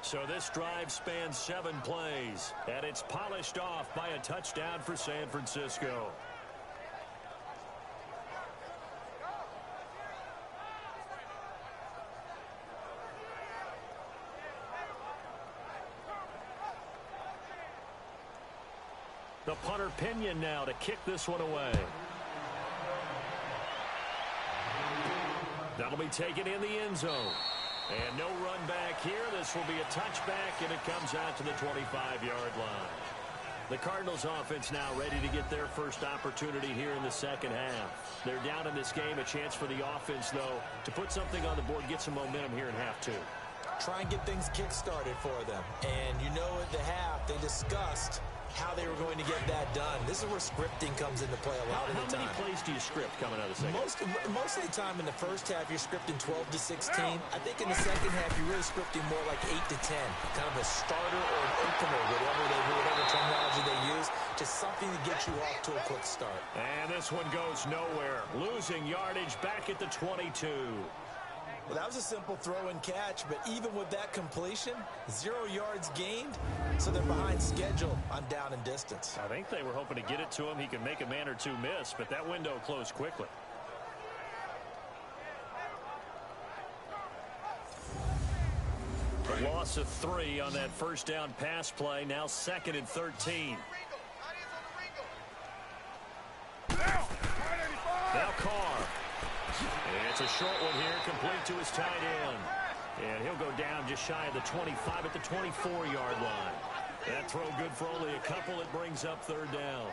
So this drive spans 7 plays, and it's polished off by a touchdown for San Francisco. The punter Pinion now to kick this one away. That'll be taken in the end zone. And no run back here. This will be a touchback, and it comes out to the 25-yard line. The Cardinals offense now ready to get their first opportunity here in the second half. They're down in this game. A chance for the offense, though, to put something on the board, get some momentum here in half 2. Try and get things kick-started for them. And you know at the half, they discussed how they were going to get that done. This is where scripting comes into play a lot of the time. How many plays do you script coming out of the second? Most of the time in the first half, you're scripting 12 to 16. I think in the second half, you're really scripting more like 8 to 10. Kind of a starter or an opener, whatever terminology they use, just something to get you off to a quick start. And this one goes nowhere. Losing yardage back at the 22. Well, that was a simple throw and catch, but even with that completion, 0 yards gained, so they're behind schedule on down and distance. I think they were hoping to get it to him. He could make a man or two miss, but that window closed quickly. A loss of 3 on that first down pass play, now 2nd and 13. Now Carr. It's a short one here, complete to his tight end. And he'll go down just shy of the 25 at the 24-yard line. That throw good for only a couple. It brings up 3rd down.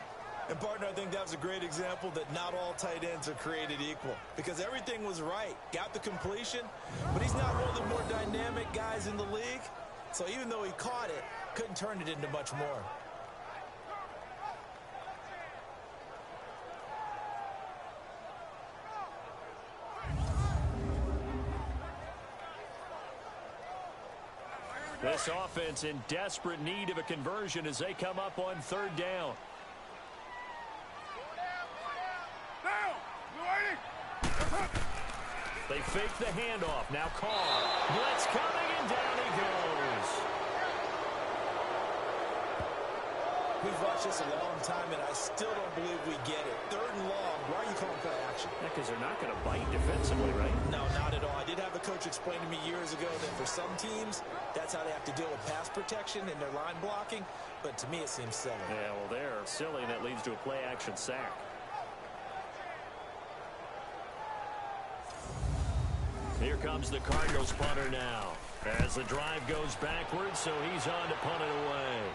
And, partner, I think that was a great example that not all tight ends are created equal. Because everything was right. Got the completion, but he's not one of the more dynamic guys in the league. So even though he caught it, couldn't turn it into much more. This offense in desperate need of a conversion as they come up on 3rd down. They fake the handoff. Now Carr. Blitz coming, and down he goes. We've watched this a long time, and I still don't believe we get it. 3rd and long. Why are you calling play action? Yeah, because they're not going to bite defensively, right? No, not at all. I did have a coach explain to me years ago that for some teams, that's how they have to deal with pass protection and their line blocking. But to me, it seems silly. Yeah, well, they're silly, and that leads to a play-action sack. Here comes the Cardinals punter now. As the drive goes backwards, so he's on to punt it away.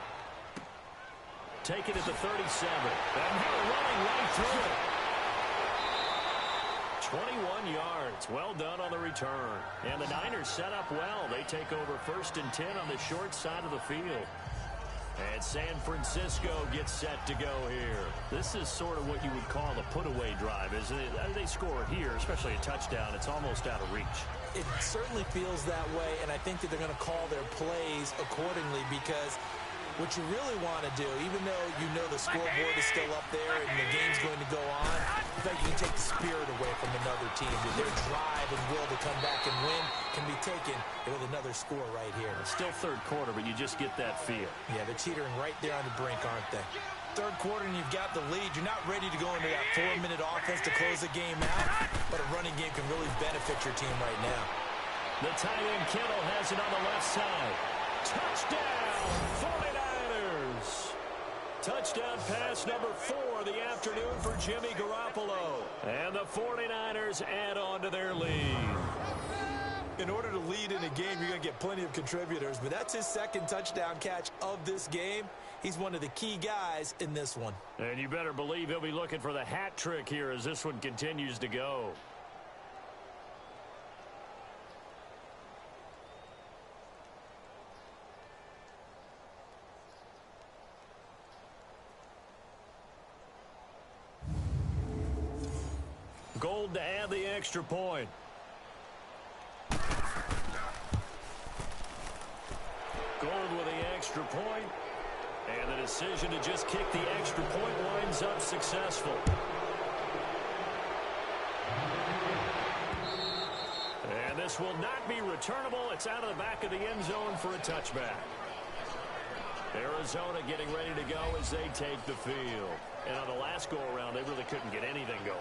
Take it at the 37. And they're running right through it. 21 yards. Well done on the return. And the Niners set up well. They take over 1st and 10 on the short side of the field. And San Francisco gets set to go here. This is sort of what you would call a put-away drive, isn't it? They score here, especially a touchdown. It's almost out of reach. It certainly feels that way, and I think that they're going to call their plays accordingly because what you really want to do, even though you know the scoreboard is still up there and the game's going to go on, I think you can take the spirit away from another team. Their drive and will to come back and win can be taken with another score right here. It's still 3rd quarter, but you just get that feel. Yeah, they're teetering right there on the brink, aren't they? 3rd quarter and you've got the lead. You're not ready to go into that 4-minute offense to close the game out, but a running game can really benefit your team right now. The tight end Kittle has it on the left side. Touchdown, 49ers. Touchdown pass number 4 of the afternoon for Jimmy Garoppolo. And the 49ers add on to their lead. In order to lead in a game, you're going to get plenty of contributors, but that's his 2nd touchdown catch of this game. He's one of the key guys in this one. And you better believe he'll be looking for the hat trick here as this one continues to go. Gold to add the extra point. Gold with the extra point. And the decision to just kick the extra point winds up successful. pass will not be returnable. It's out of the back of the end zone for a touchback. Arizona getting ready to go as they take the field. And on the last go-around, they really couldn't get anything going.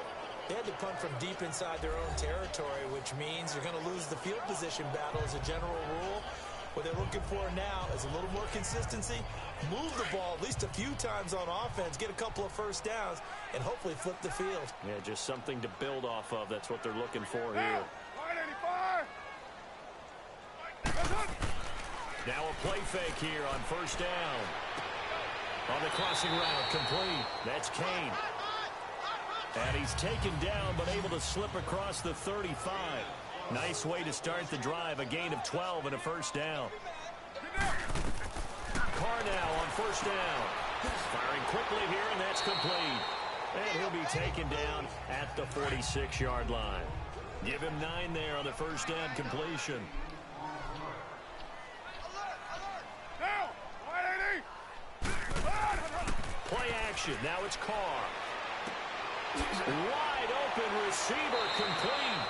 They had to punt from deep inside their own territory, which means you're going to lose the field position battle as a general rule. What they're looking for now is a little more consistency, move the ball at least a few times on offense, get a couple of first downs, and hopefully flip the field. Yeah, just something to build off of. That's what they're looking for here. Now a play fake here on first down. On the crossing route, complete. That's Kane. And he's taken down, but able to slip across the 35. Nice way to start the drive, a gain of 12 and a first down. Carr now on first down. Firing quickly here, and that's complete. And he'll be taken down at the 46-yard line. Give him 9 there on the first down completion. Play action. Now it's Carr. Wide open receiver complete.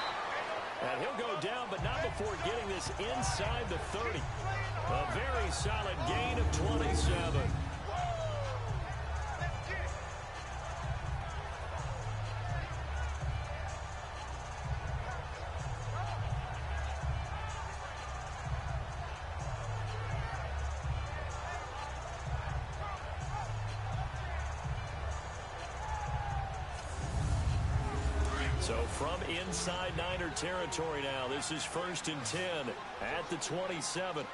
And he'll go down, but not before getting this inside the 30. A very solid gain of 27. So from inside Niner territory now, this is 1st and 10 at the 27.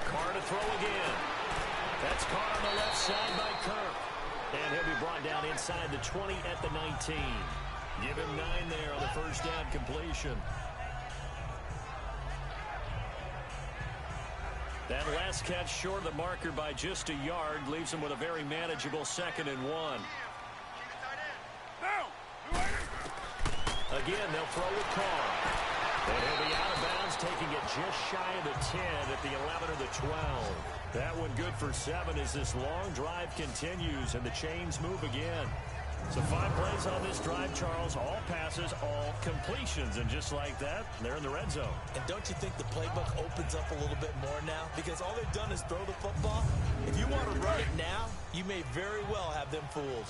Carr to throw again. That's Carr on the left side by Kirk. And he'll be brought down inside the 20 at the 19. Give him 9 there on the first down completion. That last catch short of the marker by just a yard leaves him with a very manageable 2nd and 1. Again, they'll throw with Carr. And he'll be out of bounds, taking it just shy of the 10 at the 11 or the 12. That one good for 7 as this long drive continues and the chains move again. So 5 plays on this drive, Charles. All passes, all completions. And just like that, they're in the red zone. And don't you think the playbook opens up a little bit more now? Because all they've done is throw the football. If you want to run it now, you may very well have them fooled.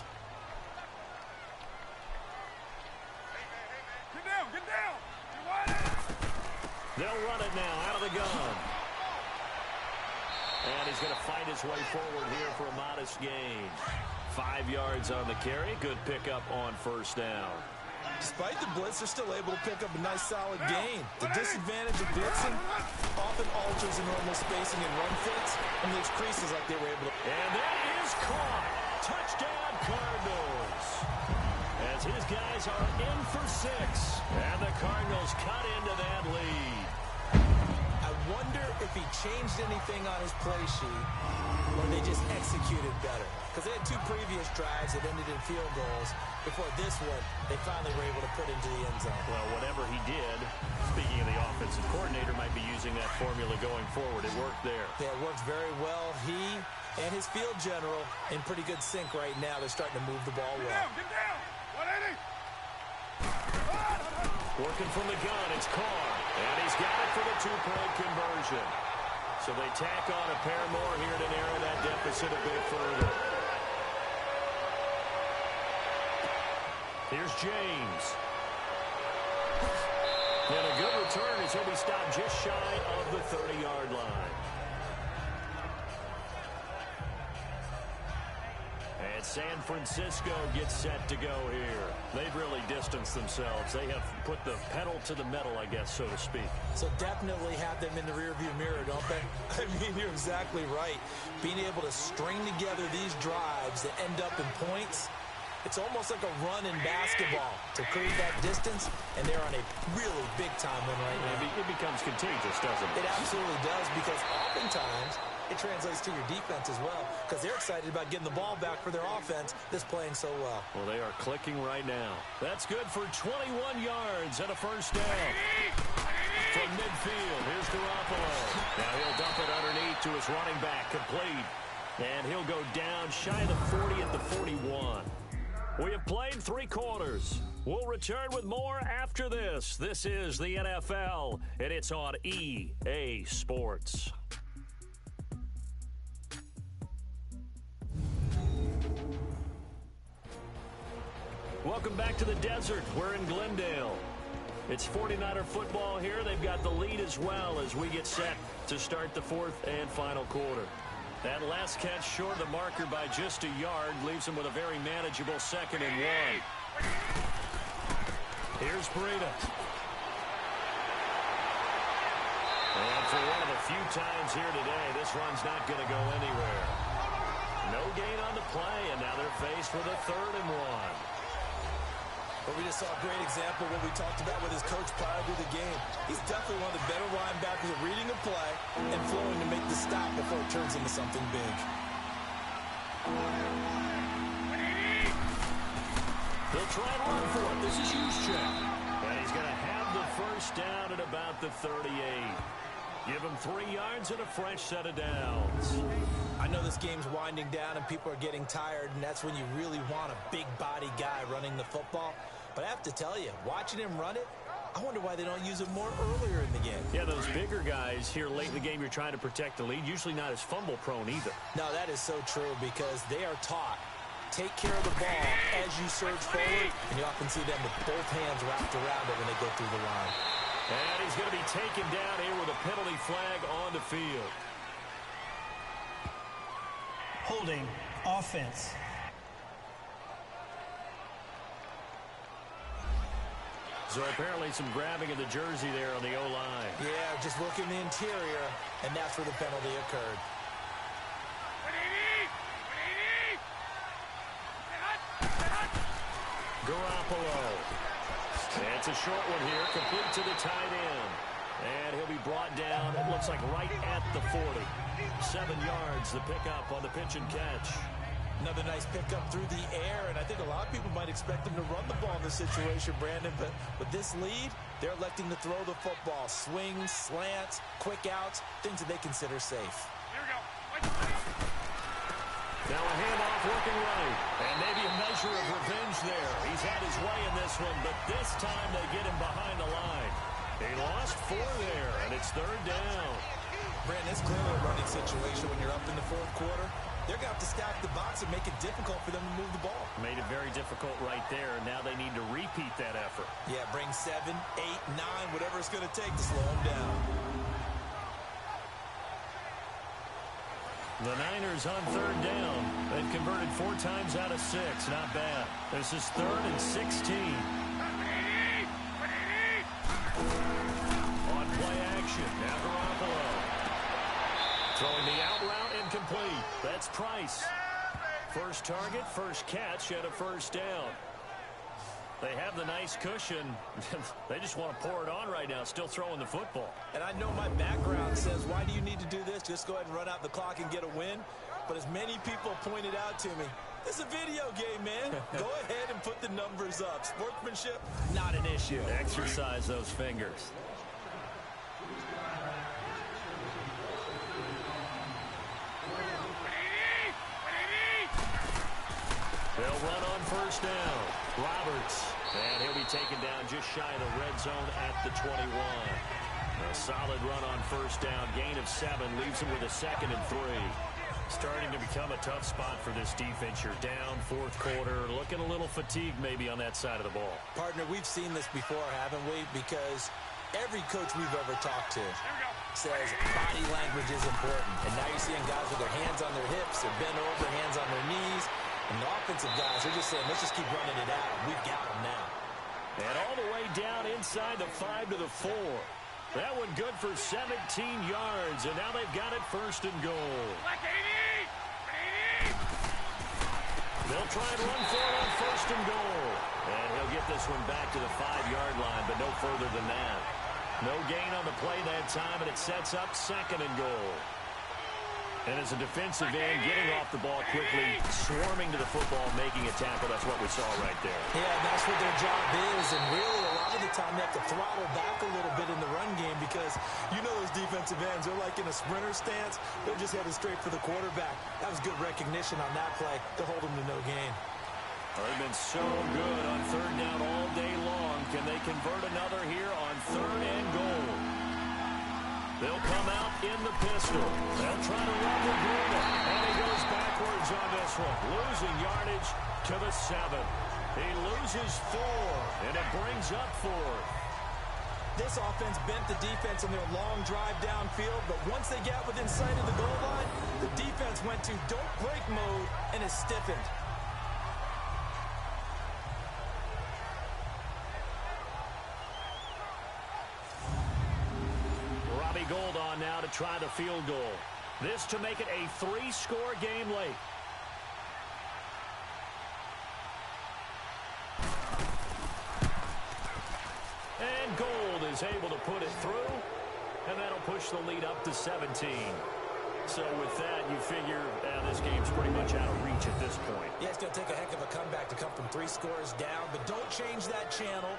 Get down, get down. They'll run it now out of the gun. And he's going to fight his way forward here for a modest gain. 5 yards on the carry. Good pickup on first down. Despite the blitz, they're still able to pick up a nice solid gain. The disadvantage of blitzing often alters the normal spacing and run fits, and leaves creases like they were able to. And that is caught. Touchdown Cardinals. As his guys are in for 6. And the Cardinals cut into that lead. I wonder if he changed anything on his play sheet or they just executed better. Because they had 2 previous drives that ended in field goals. Before this one, they finally were able to put into the end zone. Well, whatever he did, speaking of the offensive coordinator, might be using that formula going forward. It worked there. Yeah, it worked very well. He and his field general in pretty good sync right now. They're starting to move the ball well. Get down. 180. Working from the gun, it's Carr. And he's got it for the 2-point conversion. So they tack on a pair more here to narrow that deficit a bit further. Here's James. And a good return as he'll be stopped just shy of the 30-yard line. And San Francisco gets set to go here. They've really distanced themselves. They have put the pedal to the metal, I guess, so to speak. So definitely have them in the rearview mirror, don't they? I mean, you're exactly right. Being able to string together these drives that end up in points, it's almost like a run in basketball to create that distance, and they're on a really big-time one right now. It becomes contagious, doesn't it? It absolutely does, because oftentimes it translates to your defense as well, because they're excited about getting the ball back for their offense that's playing so well. Well, they are clicking right now. That's good for 21 yards and a first down. From midfield, here's Garoppolo. Now he'll dump it underneath to his running back, complete. And he'll go down shy of the 40 at the 41. We have played 3 quarters. We'll return with more after this. This is the NFL, and it's on EA Sports. Welcome back to the desert. We're in Glendale. It's 49er football here. They've got the lead as well as we get set to start the 4th and final quarter. That last catch short of the marker by just a yard leaves him with a very manageable 2nd and 1. Here's Breida. And for one of the few times here today, this run's not going to go anywhere. No gain on the play, and now they're faced with a 3rd and 1. But we just saw a great example of what we talked about with his coach prior to the game. He's definitely one of the better linebackers at reading a play and flowing to make the stop before it turns into something big. They'll try and run for it. This is Juszczyk. And he's going to have the first down at about the 38. Give him 3 yards and a fresh set of downs. I know this game's winding down and people are getting tired, and that's when you really want a big-body guy running the football. But I have to tell you, watching him run it, I wonder why they don't use him more earlier in the game. Yeah, those bigger guys here late in the game, you're trying to protect the lead, usually not as fumble-prone either. No, that is so true because they are taught. Take care of the ball as you surge forward, and you often see them with both hands wrapped around it when they go through the line. And he's going to be taken down here with a penalty flag on the field. Holding offense. So apparently some grabbing of the jersey there on the O-line. Yeah, just look in the interior, and that's where the penalty occurred. Garoppolo. And it's a short one here, complete to the tight end. And he'll be brought down, it looks like right at the 40. 7 yards, the pickup on the pitch and catch. Another nice pickup through the air, and I think a lot of people might expect them to run the ball in this situation, Brandon, but with this lead, they're electing to throw the football. Swings, slants, quick outs, things that they consider safe. Here we go. Now a handoff looking right, and maybe a measure of revenge there. He's had his way in this one, but this time they get him behind the line. He lost 4 there, and it's 3rd down. Brandon, it's clearly a running situation when you're up in the 4th quarter. They're going to have to stack the box and make it difficult for them to move the ball. Made it very difficult right there, and now they need to repeat that effort. Yeah, bring 7, 8, 9, whatever it's going to take to slow them down. The Niners on 3rd down. They've converted 4 times out of 6. Not bad. This is 3rd and 16. On play action. Now Garoppolo. Throwing the out route incomplete. That's Price. First target, first catch, and a first down. They have the nice cushion. They just want to pour it on right now, still throwing the football. And I know my background says, why do you need to do this? Just go ahead and run out the clock and get a win. But as many people pointed out to me, this is a video game, man. Go ahead and put the numbers up. Sportsmanship, not an issue. Exercise those fingers. They'll run on first down. Roberts. And he'll be taken down just shy of the red zone at the 21. A solid run on first down. Gain of 7 leaves him with a 2nd and 3. Starting to become a tough spot for this defense. You're down 4th quarter. Looking a little fatigued maybe on that side of the ball. Partner, we've seen this before, haven't we? Because every coach we've ever talked to says body language is important. And now you're seeing guys with their hands on their hips, they're bent over, hands on their knees. And the offensive guys are just saying, let's just keep running it out. We've got them now. And all the way down inside the 5 to the 4. That one good for 17 yards. And now they've got it 1st and goal. They'll try and run for it on 1st and goal. And he'll get this one back to the 5-yard line, but no further than that. No gain on the play that time, and it sets up 2nd and goal. And as a defensive end, getting off the ball quickly, swarming to the football, making a tackle, that's what we saw right there. Yeah, that's what their job is, and really a lot of the time they have to throttle back a little bit in the run game because you know those defensive ends, they're like in a sprinter stance. They're just headed straight for the quarterback. That was good recognition on that play to hold him to no gain. They've been so good on third down all day long. Can they convert another here on third and goal? They'll come out in the pistol. They'll try to run with Bruno. And he goes backwards on this one. Losing yardage to the 7. He loses 4, and it brings up 4. This offense bent the defense in their long drive downfield, but once they got within sight of the goal line, the defense went to don't break mode and is stiffened. Robbie Gould on now to try the field goal. This to make it a 3-score game late. And Gould is able to put it through, and that'll push the lead up to 17. So with that, you figure this game's pretty much out of reach at this point. Yeah, it's going to take a heck of a comeback to come from 3 scores down, but don't change that channel.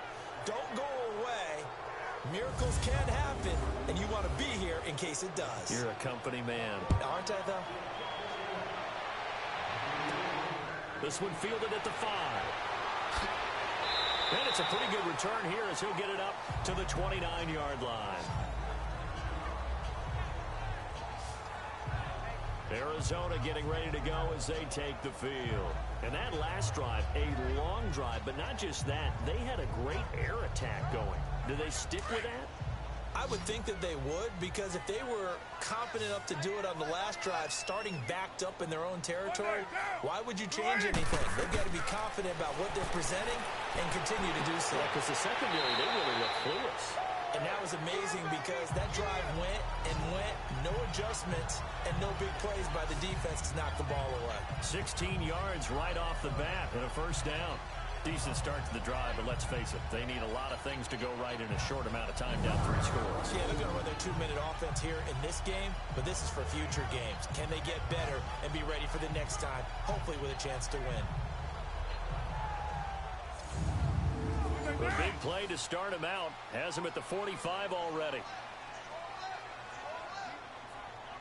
Don't go away. Miracles can happen, and you want to be here in case it does. You're a company man. Aren't I, though? This one fielded at the 5. And it's a pretty good return here as he'll get it up to the 29-yard line. Arizona getting ready to go as they take the field. And that last drive, a long drive, but not just that. They had a great air attack going. Do they stick with that? I would think that they would, because if they were confident enough to do it on the last drive, starting backed up in their own territory, why would you change anything? They've got to be confident about what they're presenting and continue to do so. Because the secondary, they really look clueless. And that was amazing because that drive went and went, no adjustments, and no big plays by the defense to knock the ball away. 16 yards right off the bat and a first down. Decent start to the drive, but let's face it, they need a lot of things to go right in a short amount of time down 3 scores. Yeah, they're going to run their 2-minute offense here in this game, but this is for future games. Can they get better and be ready for the next time, hopefully with a chance to win? The big play to start him out has him at the 45 already.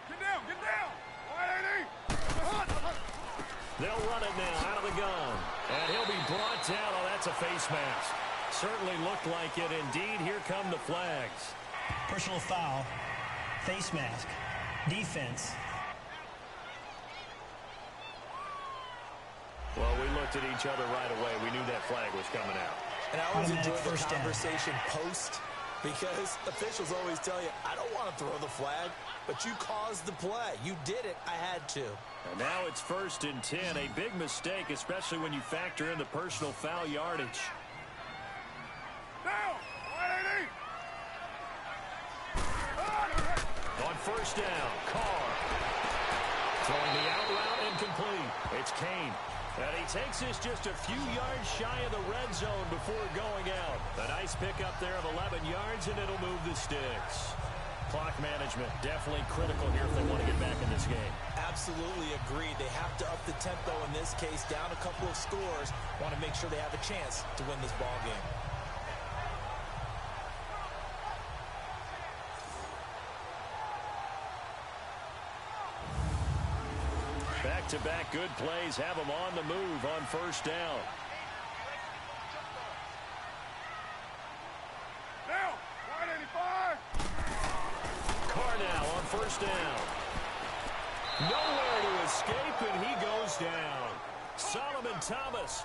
Get down, get down! They'll run it now out of the gun. And he'll be brought down. Oh, that's a face mask. Certainly looked like it. Indeed, here come the flags. Personal foul, face mask, defense. Well, we looked at each other right away. We knew that flag was coming out. And I always enjoy the conversation post, because officials always tell you, I don't want to throw the flag, but you caused the play. You did it. I had to. And now it's 1st and 10. A big mistake, especially when you factor in the personal foul yardage. Down! On 1st down, Carr. Throwing the out route incomplete. It's Kane. And he takes this just a few yards shy of the red zone before going out. A nice pickup there of 11 yards, and it'll move the sticks. Clock management definitely critical here if they want to get back in this game. Absolutely agreed. They have to up the tempo in this case, down a couple of scores. Want to make sure they have a chance to win this ball game. Back-to-back good plays have them on the move on 1st down. Down! 185! Carr now on 1st down. Nowhere to escape, and he goes down. Solomon Thomas,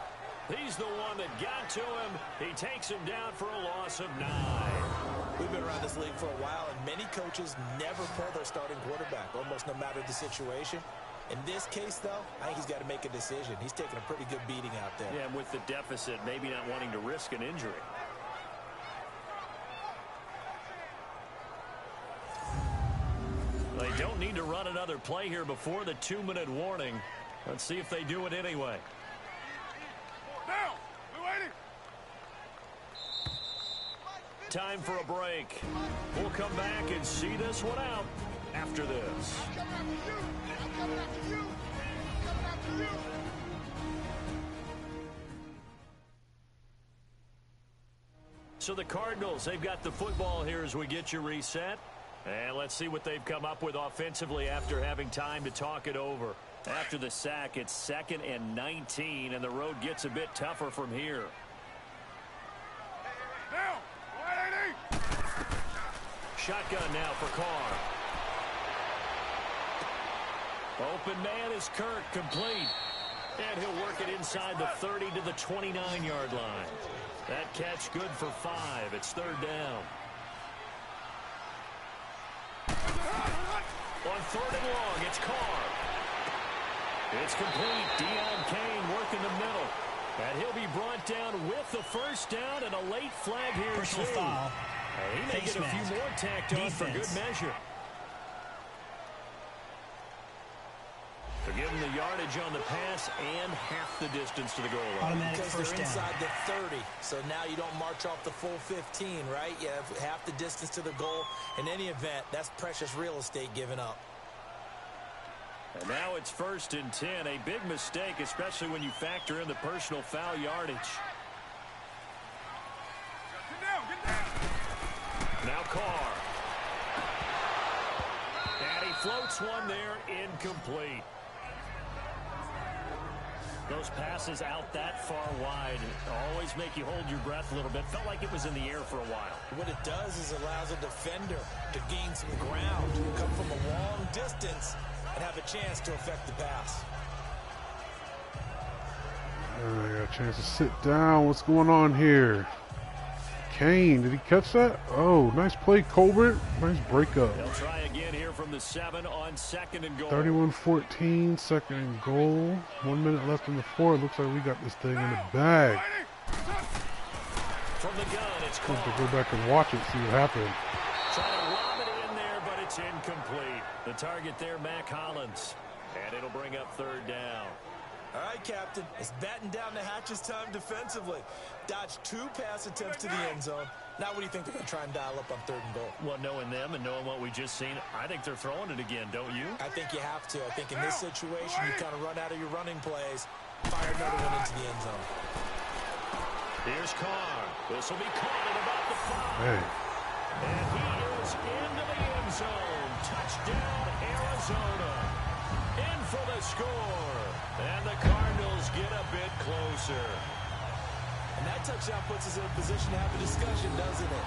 he's the one that got to him. He takes him down for a loss of 9. We've been around this league for a while, and many coaches never pull their starting quarterback, almost no matter the situation. In this case, though, I think he's got to make a decision. He's taking a pretty good beating out there. Yeah, and with the deficit, maybe not wanting to risk an injury. They don't need to run another play here before the 2-minute warning. Let's see if they do it anyway. Down! 280! Time for a break. We'll come back and see this one out after this. I'm coming after you! I'm coming after you! So the Cardinals, they've got the football here as we get you reset. And let's see what they've come up with offensively after having time to talk it over. After the sack, it's 2nd and 19, and the road gets a bit tougher from here. Shotgun now for Carr. Open man is Kirk, complete. And he'll work it inside the 30 to the 29-yard line. That catch good for 5. It's 3rd down. On 3rd and long, it's Carr. It's complete. Deion Kane working the middle. And he'll be brought down with the 1st down and a late flag here. Personal foul. He may get a few more tacked on for good measure. They're giving the yardage on the pass and half the distance to the goal line. Automatic because first they're down. inside the 30, so now you don't march off the full 15, right? You have half the distance to the goal. In any event, that's precious real estate given up. And now it's 1st and 10. A big mistake, especially when you factor in the personal foul yardage. Now Carr. And he floats one there, incomplete. Those passes out that far wide always make you hold your breath a little bit. Felt like it was in the air for a while. What it does is allows a defender to gain some ground, come from a long distance, and have a chance to affect the pass. I got a chance to sit down. What's going on here? Kane, did he catch that? Oh, nice play, Colbert. Nice breakup. They'll try again here from the 7 on 2nd and goal. 31-14, 2nd and goal. 1 minute left in the 4th. Looks like we got this thing in the bag. From the gun, it's Carr. Have to go back and watch it, see what happened. Trying to lob it in there, but it's incomplete. The target there, Mac Hollins. And it'll bring up 3rd down. All right, Captain. It's batten down the hatches time defensively. Dodged 2 pass attempts to the end zone. Now what do you think they're going to try and dial up on 3rd and goal? Well, knowing them and knowing what we just seen, I think they're throwing it again, don't you? I think you have to. I think in this situation, you kind of run out of your running plays, fire another one into the end zone. Here's Carr. This will be caught at about the 5. Hey. And he is into the end zone. Touchdown, Arizona. In for the score. And the Cardinals get a bit closer. And that touchdown puts us in a position to have a discussion, doesn't it?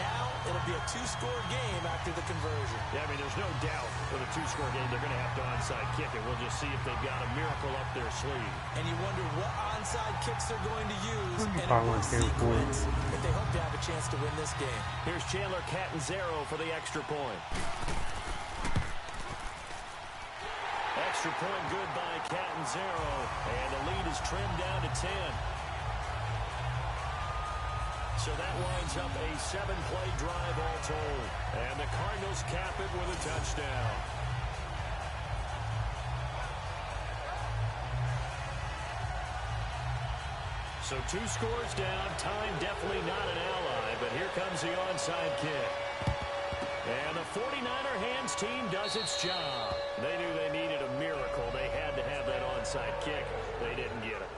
Now it'll be a 2-score game after the conversion. Yeah, I mean, there's no doubt with a 2-score game they're going to have to onside kick it. We'll just see if they've got a miracle up their sleeve. And you wonder what onside kicks they're going to use and in Power what sequence if they hope to have a chance to win this game. Here's Chandler Catanzaro for the extra point. Extra point good by Catanzaro. And the lead is trimmed down to 10. So that winds up a 7-play drive all told. And the Cardinals cap it with a touchdown. So 2 scores down. Time definitely not an ally, but here comes the onside kick. And the 49er hands team does its job. They knew they needed a miracle. They had to have that onside kick. They didn't get it.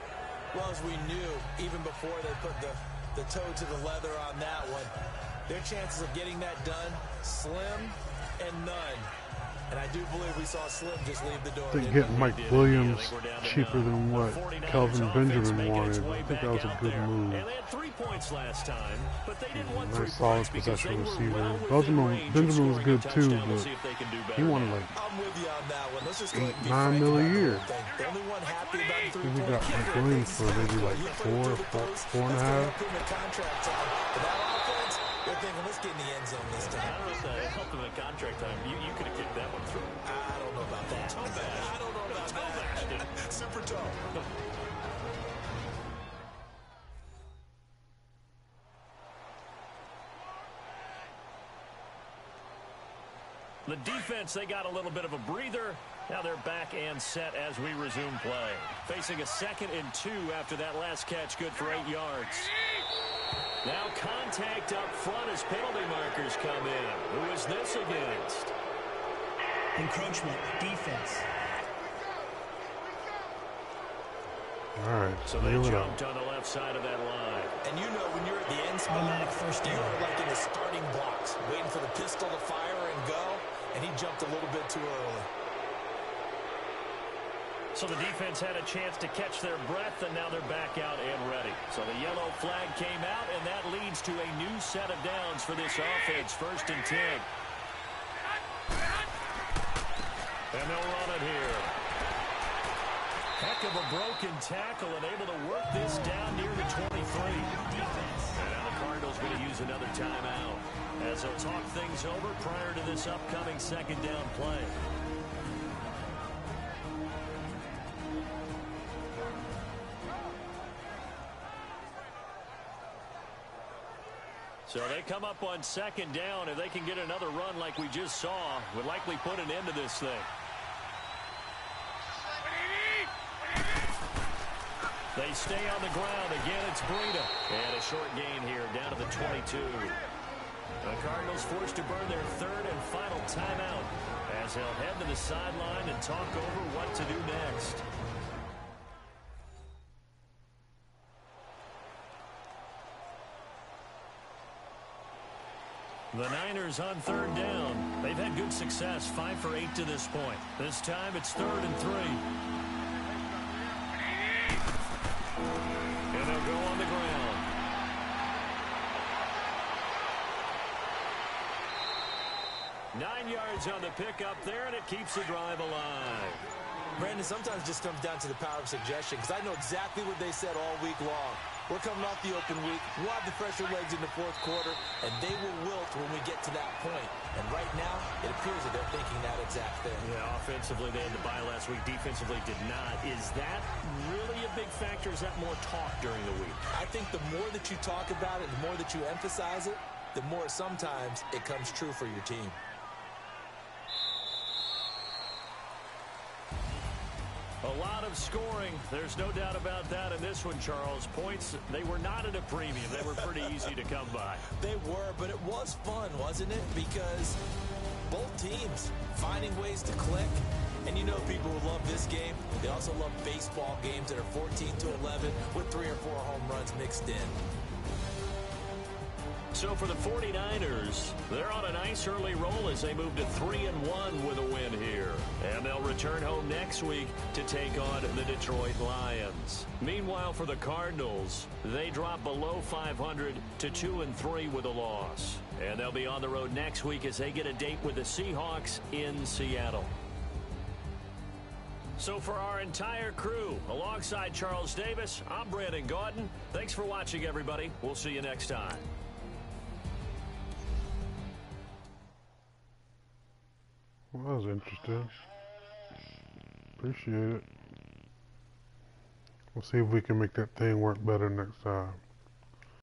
Well, as we knew, even before they put the toe to the leather on that one, their chances of getting that done, slim and none. And I do believe we saw Slim just leave the door. I think getting Mike Williams cheaper than what Kelvin Benjamin wanted. I think that was a good move. And they had 3 points last time, but they didn't want 3 Nice solid points because they possession were receiver. well within range of Benjamin was scoring good a too, touchdown. We'll but see if they can do better he wanted than like I'm with you on that one. Let's just go ahead and be 8-9 frank mil a about the year. whole thing. The only one happy about the I think we 3-point got kicker, Mike Williams for maybe like you put 4 him or through the post, 4.5. that's gonna help him in contract time. But that offense, they're thinking, let's get in the end zone this time. I don't know if that helped them in contract time. You could have kicked that one through. I don't know about that. I don't know about that. Super tough. The defense, they got a little bit of a breather. Now they're back and set as we resume play. Facing a 2nd and 2 after that last catch, good for 8 yards. Now contact up front as penalty markers come in. Who is this against? Encroachment, defense. All right, So they jumped on the left side of that line. And you know when you're at the end spot, Automatic first down. you are like in the starting blocks, waiting for the pistol to fire and go, and he jumped a little bit too early. So the defense had a chance to catch their breath, and now they're back out and ready. So the yellow flag came out, and that leads to a new set of downs for this offense, 1st and 10. And they'll run it here. Heck of a broken tackle and able to work this down near the 23. And now the Cardinals going to use another timeout as they'll talk things over prior to this upcoming 2nd down play. So they come up on 2nd down. If they can get another run like we just saw, would likely put an end to this thing. They stay on the ground. Again, it's Breida. And a short gain here down to the 22. The Cardinals forced to burn their 3rd and final timeout as they'll head to the sideline and talk over what to do next. The Niners on 3rd down. They've had good success, 5 for 8 to this point. This time it's 3rd and 3. And they'll go on the ground. Nine yards on the pickup there, and it keeps the drive alive. Brandon, sometimes it just comes down to the power of suggestion, because I know exactly what they said all week long. We're coming off the open week. We'll have the fresher legs in the 4th quarter, and they will wilt when we get to that point. And right now, it appears that they're thinking that exact thing. Yeah, offensively, they had the bye last week. Defensively, did not. Is that really a big factor? Is that more talk during the week? I think the more that you talk about it, the more that you emphasize it, the more sometimes it comes true for your team. A lot of scoring. There's no doubt about that in this one, Charles. Points, they were not at a premium. They were pretty easy to come by. They were, but it was fun, wasn't it? Because both teams finding ways to click. And you know people who love this game, they also love baseball games that are 14-11 with 3 or 4 home runs mixed in. So for the 49ers, they're on a nice early roll as they move to 3-1 with a win here. And they'll return home next week to take on the Detroit Lions. Meanwhile, for the Cardinals, they drop below 500 to 2-3 with a loss. And they'll be on the road next week as they get a date with the Seahawks in Seattle. So for our entire crew, alongside Charles Davis, I'm Brandon Gaudin. Thanks for watching, everybody. We'll see you next time. Well, that was interesting. Appreciate it. We'll see if we can make that thing work better next time.